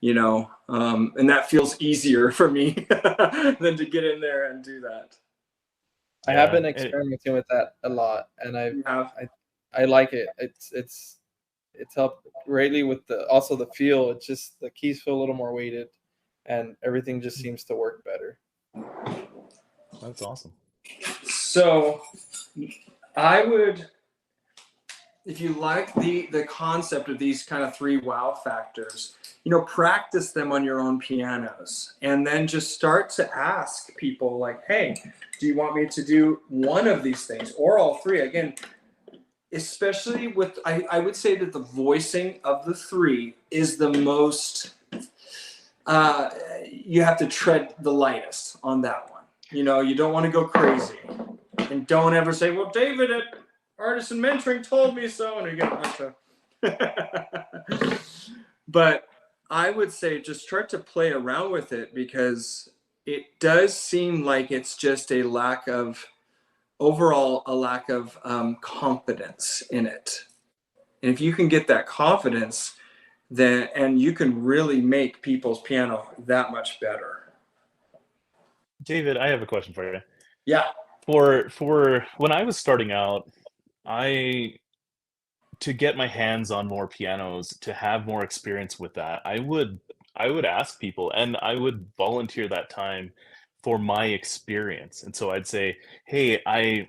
and that feels easier for me than to get in there and do that. I have been experimenting with that a lot, and I like it. It's helped greatly with also the feel. It's just the keys feel a little more weighted, and everything just seems to work better. That's awesome. So I would, if you like the concept of these kind of 3 wow factors, practice them on your own pianos, and then just start to ask people like, hey, do you want me to do one of these things or all 3? Again, especially with, I would say that the voicing of the 3 is the most, you have to tread the lightest on that one. You don't want to go crazy, and don't ever say, well, David at Artisan Mentoring told me so, and you get a bunch of but I would say just start to play around with it, because it does seem like it's just a lack of confidence in it. And if you can get that confidence, then and you can really make people's piano that much better. David, I have a question for you. Yeah. For when I was starting out, to get my hands on more pianos, to have more experience with that, I would ask people, and I would volunteer that time for my experience. And so I'd say, hey, I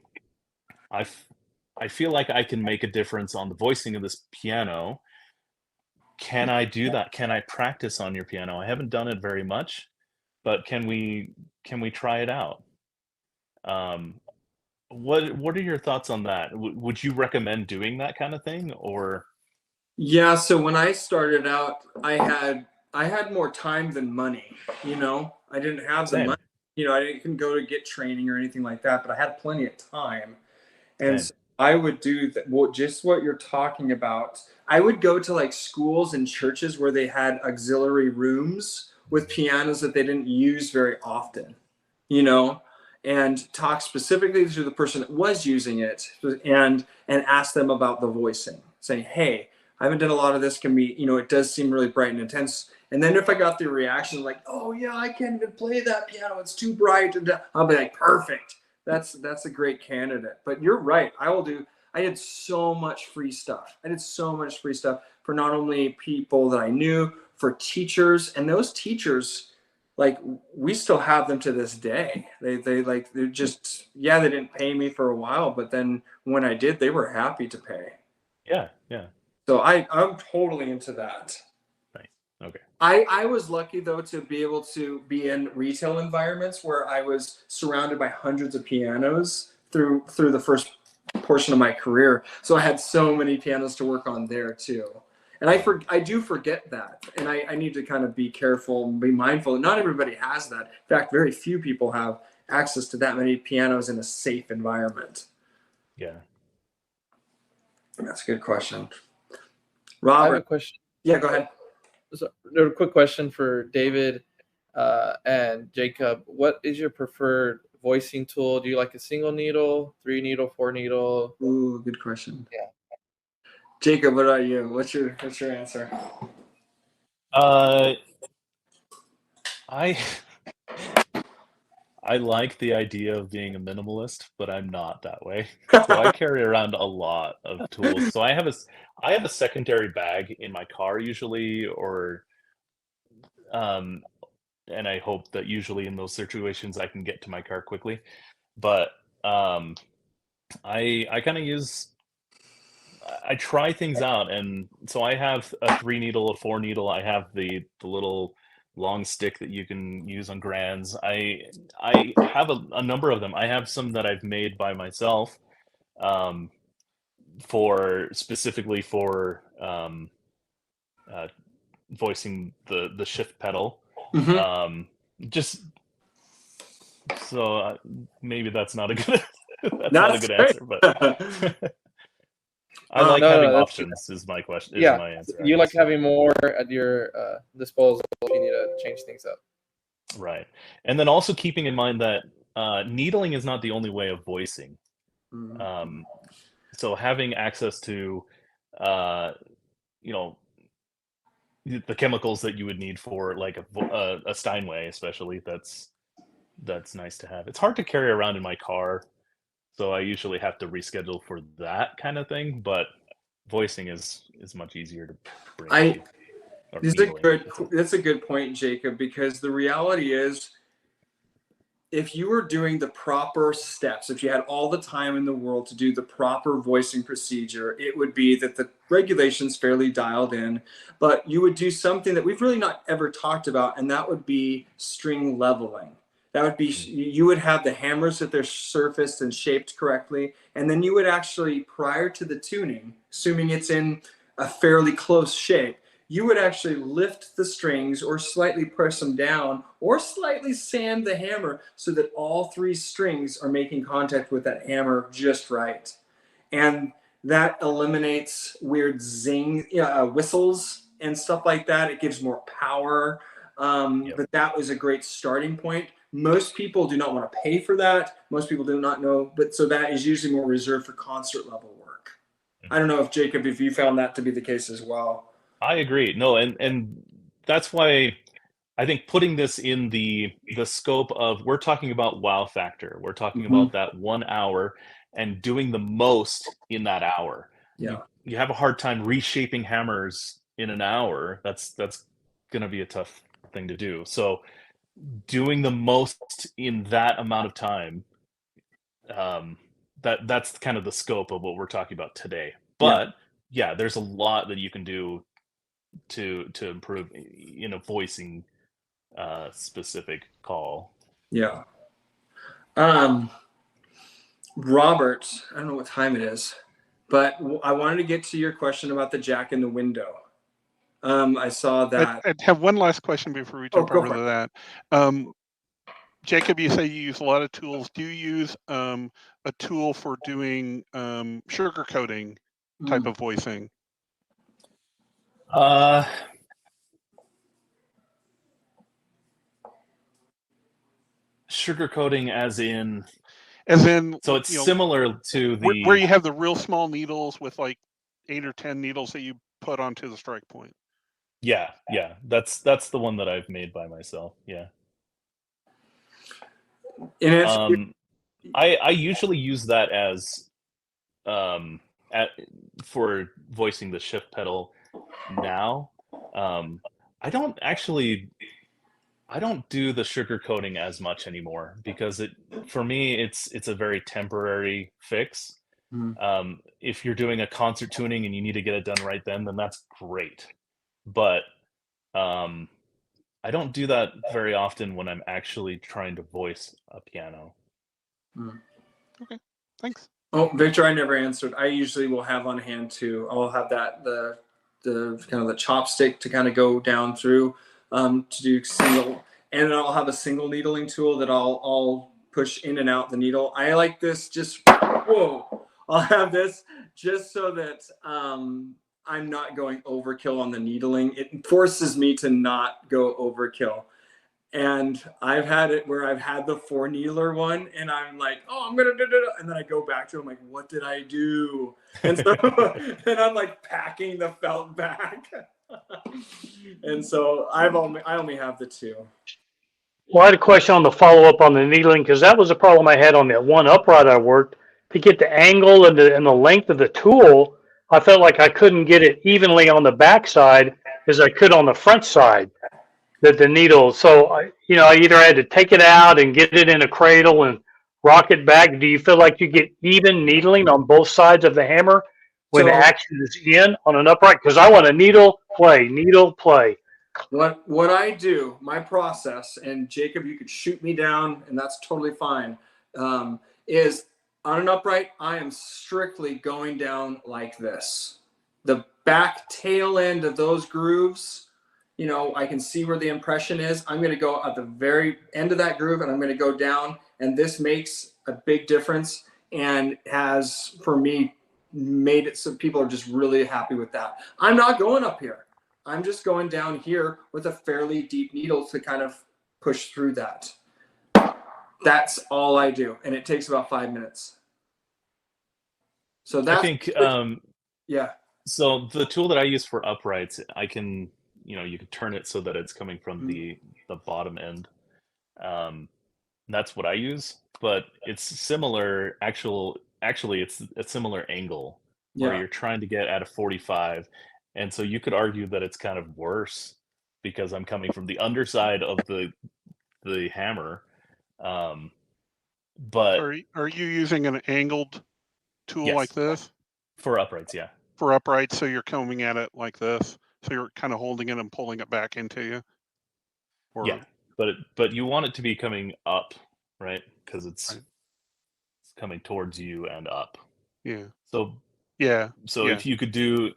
feel like I can make a difference on the voicing of this piano. Can I do that? Can I practice on your piano? I haven't done it very much, but can we try it out? What are your thoughts on that? Would you recommend doing that kind of thing, or? Yeah, so when I started out, I had more time than money. I didn't have the money. I couldn't go to get training or anything like that, but I had plenty of time, and so I would do just what you're talking about. I would go to like schools and churches where they had auxiliary rooms with pianos that they didn't use very often, and talk specifically to the person that was using it, and ask them about the voicing, saying, hey, I haven't done a lot of this, can be, it does seem really bright and intense. And then if I got the reaction like, oh yeah, I can't even play that piano, it's too bright, I'll be like, perfect. That's a great candidate. But you're right. I did so much free stuff. For not only people that I knew, for teachers, and those teachers, like, we still have them to this day. They're just, they didn't pay me for a while, but then when I did, they were happy to pay. Yeah. So I'm totally into that. Nice. Okay. I was lucky though to be able to be in retail environments where I was surrounded by hundreds of pianos through the first portion of my career. So I had so many pianos to work on there too. And I do forget that, and I need to kind of be careful and be mindful. Not everybody has that. In fact, very few people have access to that many pianos in a safe environment. Yeah. That's a good question. Robert. I have a question. Yeah, go ahead. So, a quick question for David and Jacob. What is your preferred voicing tool? Do you like a single needle, 3 needle, 4 needle? Ooh, good question. Yeah. Jacob, what about you? What's your answer? I like the idea of being a minimalist, but I'm not that way. So I carry around a lot of tools. So I have a secondary bag in my car usually, or and I hope that usually in those situations I can get to my car quickly. But I kind of I try things out, and so I have a 3 needle, a 4 needle. I have the little long stick that you can use on grands. I have a number of them. I have some that I've made by myself, for specifically for voicing the shift pedal. Just so maybe that's not a good not a good answer, but I like having options. Is my question? Yeah, is my answer. You like having more at your disposal if you need to change things up. Right, and then also keeping in mind that needling is not the only way of voicing. So having access to, you know, the chemicals that you would need for like a Steinway, especially, that's nice to have. It's hard to carry around in my car, so I usually have to reschedule for that kind of thing. But voicing is much easier to bring. That's a good point, Jacob, because the reality is, if you were doing the proper steps, if you had all the time in the world to do the proper voicing procedure, it would be that the regulation's fairly dialed in, but you would do something that we've really not ever talked about, and that would be string leveling. That would be, you would have the hammers that they're surfaced and shaped correctly, and then you would actually, prior to the tuning, assuming it's in a fairly close shape, you would actually lift the strings or slightly press them down or slightly sand the hammer so that all 3 strings are making contact with that hammer just right. And that eliminates weird whistles and stuff like that. It gives more power. But that was a great starting point. Most people do not want to pay for that. Most people do not know. But so that is usually more reserved for concert level work. I don't know if Jacob, if you found that to be the case as well. I agree. No, and that's why I think putting this in the scope of, we're talking about wow factor. We're talking about that 1 hour and doing the most in that hour. Yeah. You have a hard time reshaping hammers in an hour. That's going to be a tough thing to do. So doing the most in that amount of time, that's kind of the scope of what we're talking about today. But yeah, there's a lot that you can do to improve in a voicing specific call. Yeah. Robert, I don't know what time it is, but I wanted to get to your question about the jack in the window. I saw that. I have one last question before we jump over to that. Jacob, you say you use a lot of tools. Do you use a tool for doing sugar coating type of voicing? Sugar coating as in so it's similar to the where you have the real small needles with like 8 or 10 needles that you put onto the strike point. Yeah, that's the one that I've made by myself. Yeah. I usually use that as for voicing the shift pedal now. I don't do the sugar coating as much anymore, because for me it's a very temporary fix. If you're doing a concert tuning and you need to get it done right then that's great. But I don't do that very often when I'm actually trying to voice a piano. Okay, thanks. Oh, Victor, I never answered. I usually will have on hand too. I'll have the kind of the chopstick to kind of go down through to do single, and I'll have a single needling tool that I'll push in and out the needle. I like this. I'll have this just so that I'm not going overkill on the needling. It forces me to not go overkill. And I've had it where I've had the 4 needler one and I'm like, oh, I'm going to do it. And then I go back to it. I'm like, what did I do? And so then I'm like packing the felt back. And so I only have the 2. Well, I had a question on the follow-up on the needling, because that was a problem I had on that one upright I worked. To get the angle and the length of the tool, I felt like I couldn't get it evenly on the back side as I could on the front side. That the needle, so I either had to take it out and get it in a cradle and rock it back. Do you feel like you get even needling on both sides of the hammer when the action is in on an upright? Because I want a needle play. What I do, my process, and Jacob, you could shoot me down, and that's totally fine. Is on an upright, I am strictly going down like this. The back tail end of those grooves. I can see where the impression is. I'm going to go at the very end of that groove and I'm going to go down. And this makes a big difference and has, for me, made it so people are just really happy with that. I'm not going up here. I'm just going down here with a fairly deep needle to kind of push through that. That's all I do. And it takes about 5 minutes. So that's, I think, yeah. So the tool that I use for uprights, I can, you can turn it so that it's coming from the bottom end. That's what I use, but it's similar. Actually, it's a similar angle where you're trying to get at a 45, and so you could argue that it's kind of worse because I'm coming from the underside of the hammer. But are you using an angled tool like this for uprights? Yeah, for uprights, so you're coming at it like this. So you're kind of holding it and pulling it back into you. Yeah, but you want it to be coming up, right? Because it's coming towards you and up. Yeah. So yeah. If you could do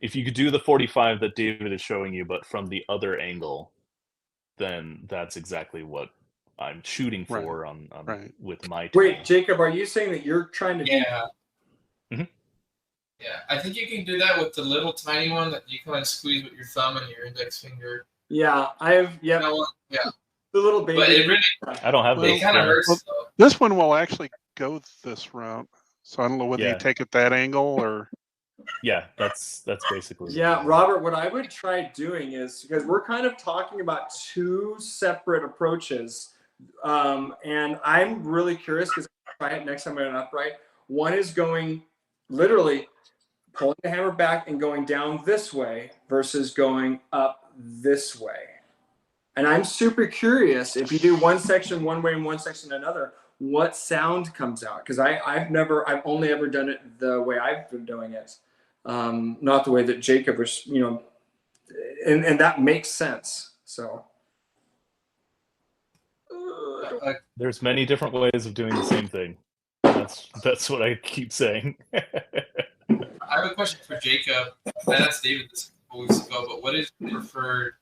the 45 that David is showing you, but from the other angle, then that's exactly what I'm shooting for on with my tool. Wait, Jacob, are you saying that you're trying to? Yeah. Yeah, I think you can do that with the little tiny one that you can squeeze with your thumb and your index finger. Yeah, yeah. The little baby. But it really, I don't have. It kind of hurts. Well, this one will actually go this route, so I don't know whether you take it that angle or. Yeah, that's basically. Yeah, Robert, what I would try doing is, because we're kind of talking about 2 separate approaches, and I'm really curious because I'll try it next time I'm upright. One is going literally pulling the hammer back and going down this way versus going up this way. And I'm super curious if you do one section one way and one section another, what sound comes out? Because I've only ever done it the way I've been doing it. Not the way that Jacob was, and that makes sense. So there's many different ways of doing the same thing. That's what I keep saying. I have a question for Jacob. I asked David this a couple weeks ago, but what is your preferred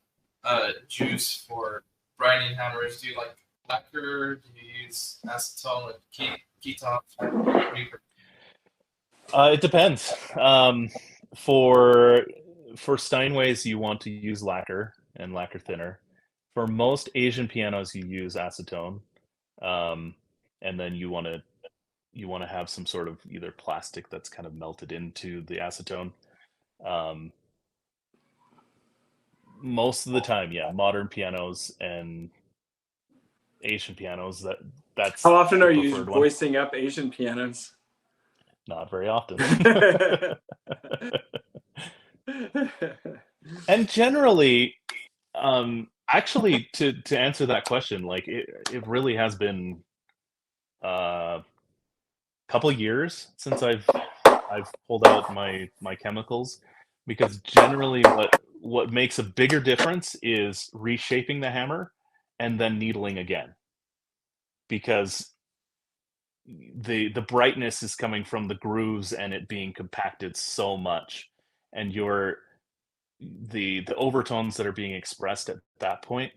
juice for grinding hammers? Do you like lacquer? Do you use acetone with ketone? It depends. For Steinways, you want to use lacquer and lacquer thinner. For most Asian pianos, you use acetone, and then you want to have some sort of either plastic that's kind of melted into the acetone. Most of the time, modern pianos and Asian pianos. That's how often are you voicing up Asian pianos? Not very often. And generally, actually, to answer that question, like it really has been a couple of years since I've pulled out my chemicals, because generally what makes a bigger difference is reshaping the hammer and then needling again, because the brightness is coming from the grooves and it being compacted so much, and the overtones that are being expressed at that point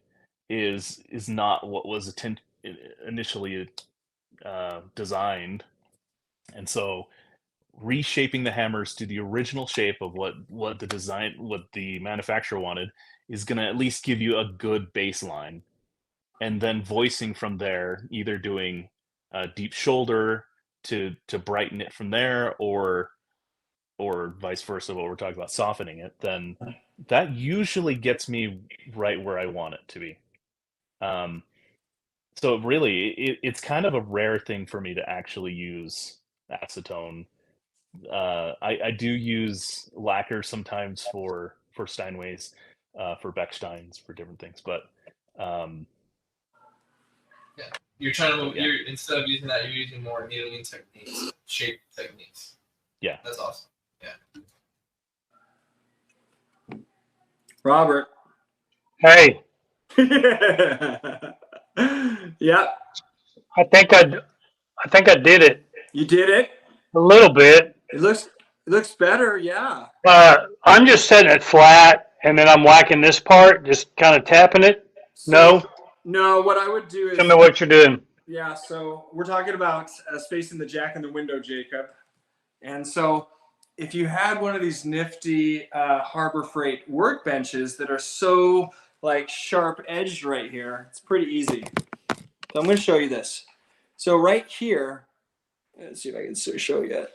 is not what was initially designed. And so reshaping the hammers to the original shape of what the manufacturer wanted is going to at least give you a good baseline, and then voicing from there, either doing a deep shoulder to brighten it from there, or vice versa, what we're talking about, softening it, then that usually gets me right where I want it to be. So really, it's kind of a rare thing for me to actually use acetone. I do use lacquer sometimes for Steinways, for Bechsteins, for different things, but you're trying to you're instead of using that, you're using more needling techniques, shape techniques. Yeah, that's awesome. Yeah, Robert. Hey, Yeah, I think I did it you did it. a little bit. It looks better. Yeah. I'm just setting it flat, and then I'm whacking this part, just kind of tapping it. So, no, what I would do is Tell me what you're doing. Yeah, so we're talking about spacing the jack in the window, Jacob. And so if you had one of these nifty Harbor Freight workbenches that are so like sharp edged right here, it's pretty easy. So I'm going to show you this. So right here, let's see if I can show you it.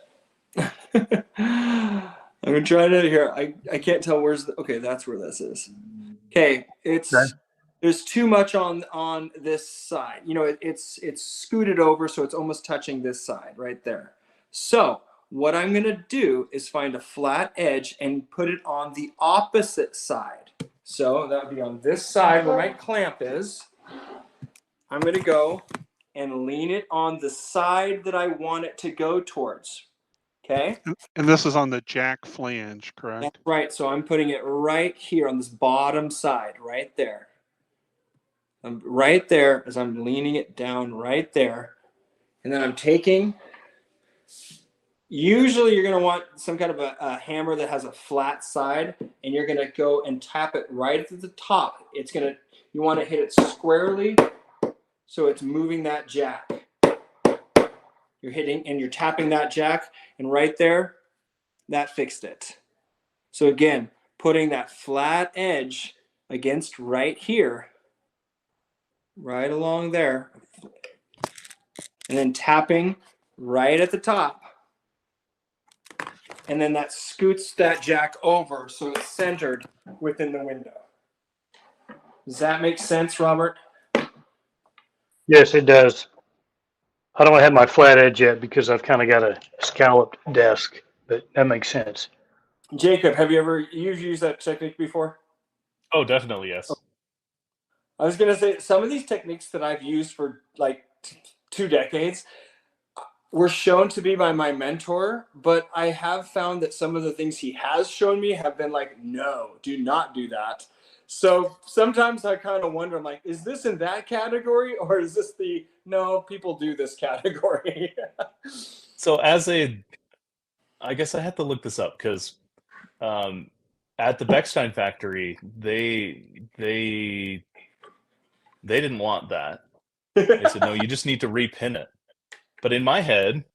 I'm going to try it here. I can't tell where's okay, that's where this is. Okay, there's too much on this side. You know, it's scooted over, so it's almost touching this side right there. So what I'm going to do is find a flat edge and put it on the opposite side. So that would be on this side where my clamp is. I'm going to go and lean it on the side that I want it to go towards. Okay? And this is on the jack flange, correct? That's right. So I'm putting it right here on this bottom side, right there. I'm right there as I'm leaning it down right there. And then I'm taking, usually you're going to want some kind of a hammer that has a flat side, and you're going to go and tap it right at the top. You want to hit it squarely so it's moving that jack. You're hitting and you're tapping that jack, and right there, that fixed it. So again, putting that flat edge against right here, right along there, and then tapping right at the top, and then that scoots that jack over so it's centered within the window. Does that make sense, Robert? Yes, it does. I don't have my flat edge yet because I've kind of got a scalloped desk, but that makes sense. Jacob, have you used that technique before? Oh, definitely, yes. I was going to say, some of these techniques that I've used for like 2 decades were shown to me by my mentor, but I have found that some of the things he has shown me have been like, no, do not do that. So sometimes I kind of wonder, I'm like, is this in that category, or is this the, no, people do this category? So I guess I have to look this up, because at the Bechstein factory, they didn't want that. They said, no, you just need to repin it. But in my head,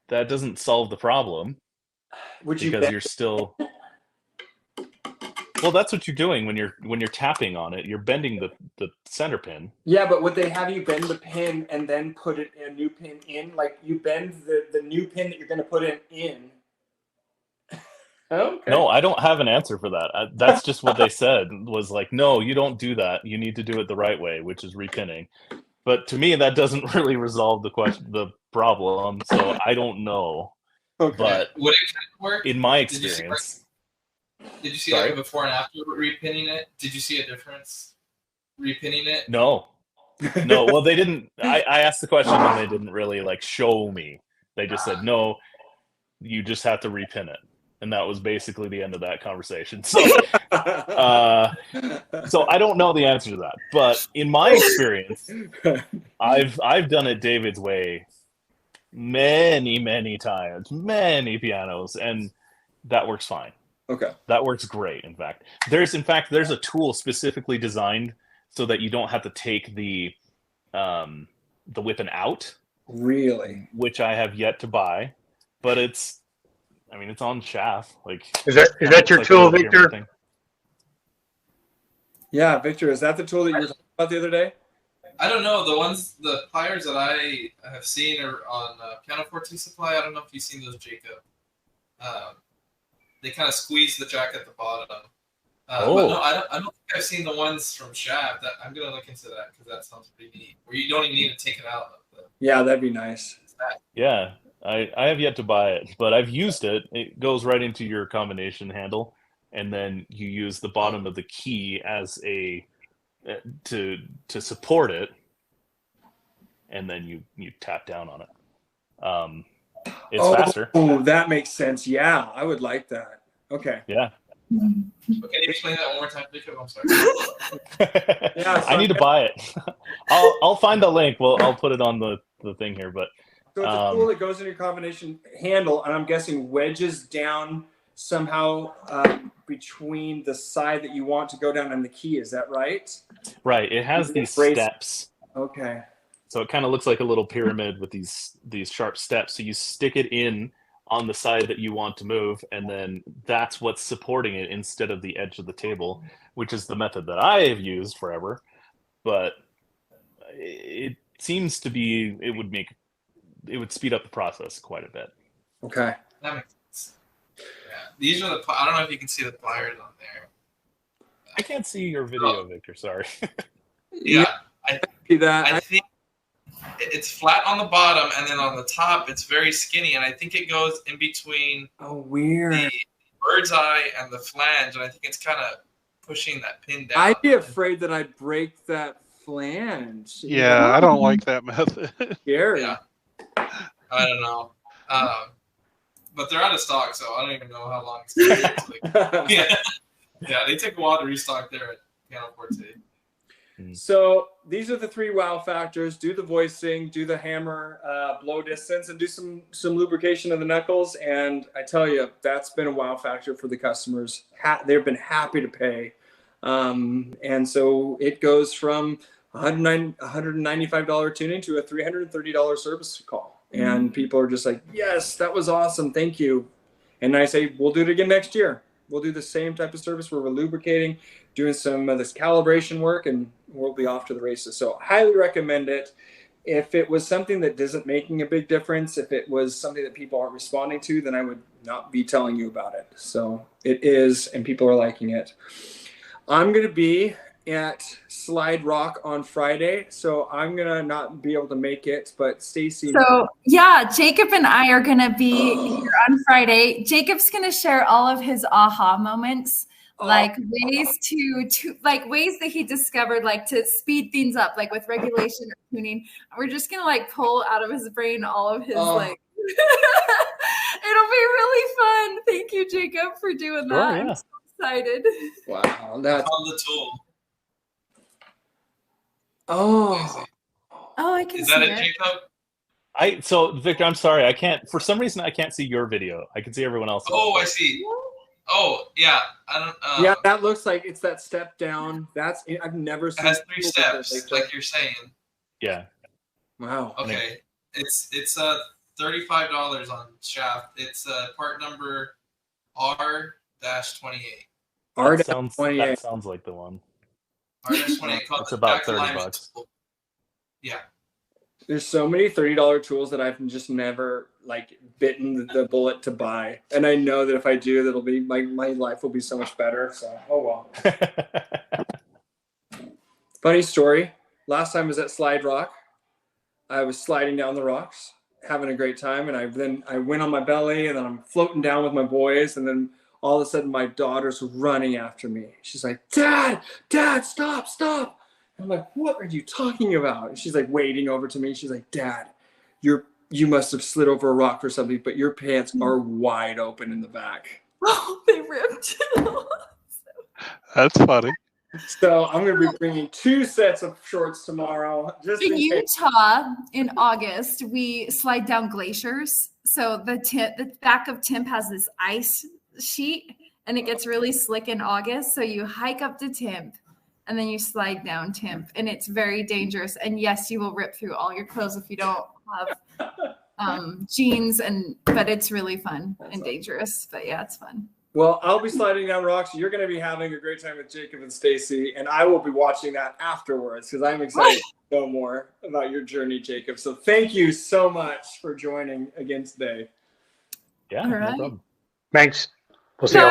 that doesn't solve the problem. Because you're still... Well, that's what you're doing when you're tapping on it. You're bending the center pin. Yeah, but would they have you bend the pin and then put a new pin in? Like you bend the new pin that you're going to put in. Okay. No, I don't have an answer for that. That's just what they said, was like, no, you don't do that. You need to do it the right way, which is repinning. But to me, that doesn't really resolve the problem. So I don't know. Okay. But would it work? In my experience... Did you see like a before and after repinning it? Did you see a difference repinning it? No. Well, they didn't. I asked the question and they didn't really like show me. They just said, no, you just have to repin it. And that was basically the end of that conversation. So, so I don't know the answer to that. But in my experience, I've done it David's way many times, many pianos, and that works fine. Okay. That works great, in fact. There's a tool specifically designed so that you don't have to take the whipping out. Really? Which I have yet to buy. But it's I mean, it's on shaft. Like, Is that your like a tool, little pyramid Victor? thing. Yeah, Victor, is that the tool that you were talking about the other day? I don't know. The pliers that I have seen are on Pianoforte Supply. I don't know if you've seen those, Jacob. They kind of squeeze the jack at the bottom. But no, I don't think I've seen the ones from Shaft. I'm gonna look into that because that sounds pretty neat. Where you don't even need to take it out. Yeah, that'd be nice. Yeah, I have yet to buy it, but I've used it. It goes right into your combination handle, and then you use the bottom of the key as a to support it, and then you tap down on it. It's faster. Oh, that makes sense. Yeah, I would like that. Okay. Yeah. Can you explain that one more time, Jacob? I'm sorry. Yeah, I need to buy it. I'll find the link. Well, I'll put it on the thing here. But so it's a tool that goes in your combination handle, and I'm guessing wedges down somehow between the side that you want to go down and the key. Is that right? Right. It has these steps. Okay. So it kind of looks like a little pyramid with these sharp steps. So you stick it in on the side that you want to move, and then that's what's supporting it instead of the edge of the table, which is the method that I have used forever. But it seems to be it would speed up the process quite a bit. Okay. That makes sense. Yeah, these are the. I don't know if you can see the pliers on there. I can't see your video, Victor. Sorry. Yeah, I see that. I think it's flat on the bottom, and then on the top, it's very skinny, and I think it goes in between weird. the bird's eye and the flange, and I think it's kind of pushing that pin down. I'd be afraid that I'd break that flange. Yeah, I don't like that method. Scary. Yeah. I don't know. But they're out of stock, so I don't even know how long it's going to take. Yeah, they take a while to restock there at Pianoforte. So these are the 3 wow factors. Do the voicing, do the hammer blow distance, and do some lubrication of the knuckles. And I tell you, that's been a wow factor for the customers. They've been happy to pay. And so it goes from $195 tuning to a $330 service call. And people are just like, yes, that was awesome. Thank you. And I say, we'll do it again next year. We'll do the same type of service where we're lubricating, doing some of this calibration work, and we'll be off to the races. So highly recommend it. If it was something that isn't making a big difference, if it was something that people aren't responding to, then I would not be telling you about it. So it is, and people are liking it. I'm going to be at Slide Rock on Friday, so I'm going to not be able to make it, but Stacy. So yeah, Jacob and I are going to be here on Friday. Jacob's going to share all of his aha moments, like ways to like ways that he discovered, like to speed things up, like with regulation or tuning. We're just going to like pull out of his brain all of his like, it'll be really fun. Thank you, Jacob, for doing that. Yeah. I'm so excited. Wow. That's on the tool. oh, I can Is see that it, it. Jacob? So Victor, I'm sorry. I can't, for some reason, I can't see your video. I can see everyone else. Oh, I see. Oh, yeah. I don't. yeah, that looks like it's that step down. That's I've never It seen. has 3 people steps, that. like you're saying. Yeah. Wow. Okay, it's $35 on Shaft. It's part number R-28. That sounds like the one. R-28. It's about $30. Yeah. There's so many $30 tools that I've just never like bitten the bullet to buy, and I know that if I do, that'll be my life will be so much better. So well. Funny story. Last time I was at Slide Rock. I was sliding down the rocks, having a great time, and I went on my belly, and then I'm floating down with my boys, and then all of a sudden my daughter's running after me. She's like, Dad, stop. I'm like, what are you talking about? And she's like wading over to me. She's like, Dad, you must have slid over a rock or something, but your pants are wide open in the back. Oh, they ripped. That's funny. So I'm going to be bringing 2 sets of shorts tomorrow. Just In in case. Utah, in August, we slide down glaciers. So the back of Timp has this ice sheet, and it gets really slick in August. So you hike up to Timp, and then you slide down Timp, and it's very dangerous. And yes, you will rip through all your clothes if you don't have jeans, but it's really fun and dangerous. But yeah, it's fun. Well, I'll be sliding down rocks. You're going to be having a great time with Jacob and Stacy, and I will be watching that afterwards because I'm excited to know more about your journey, Jacob. So thank you so much for joining again today. Yeah, All no right. problem. Thanks. We'll see you.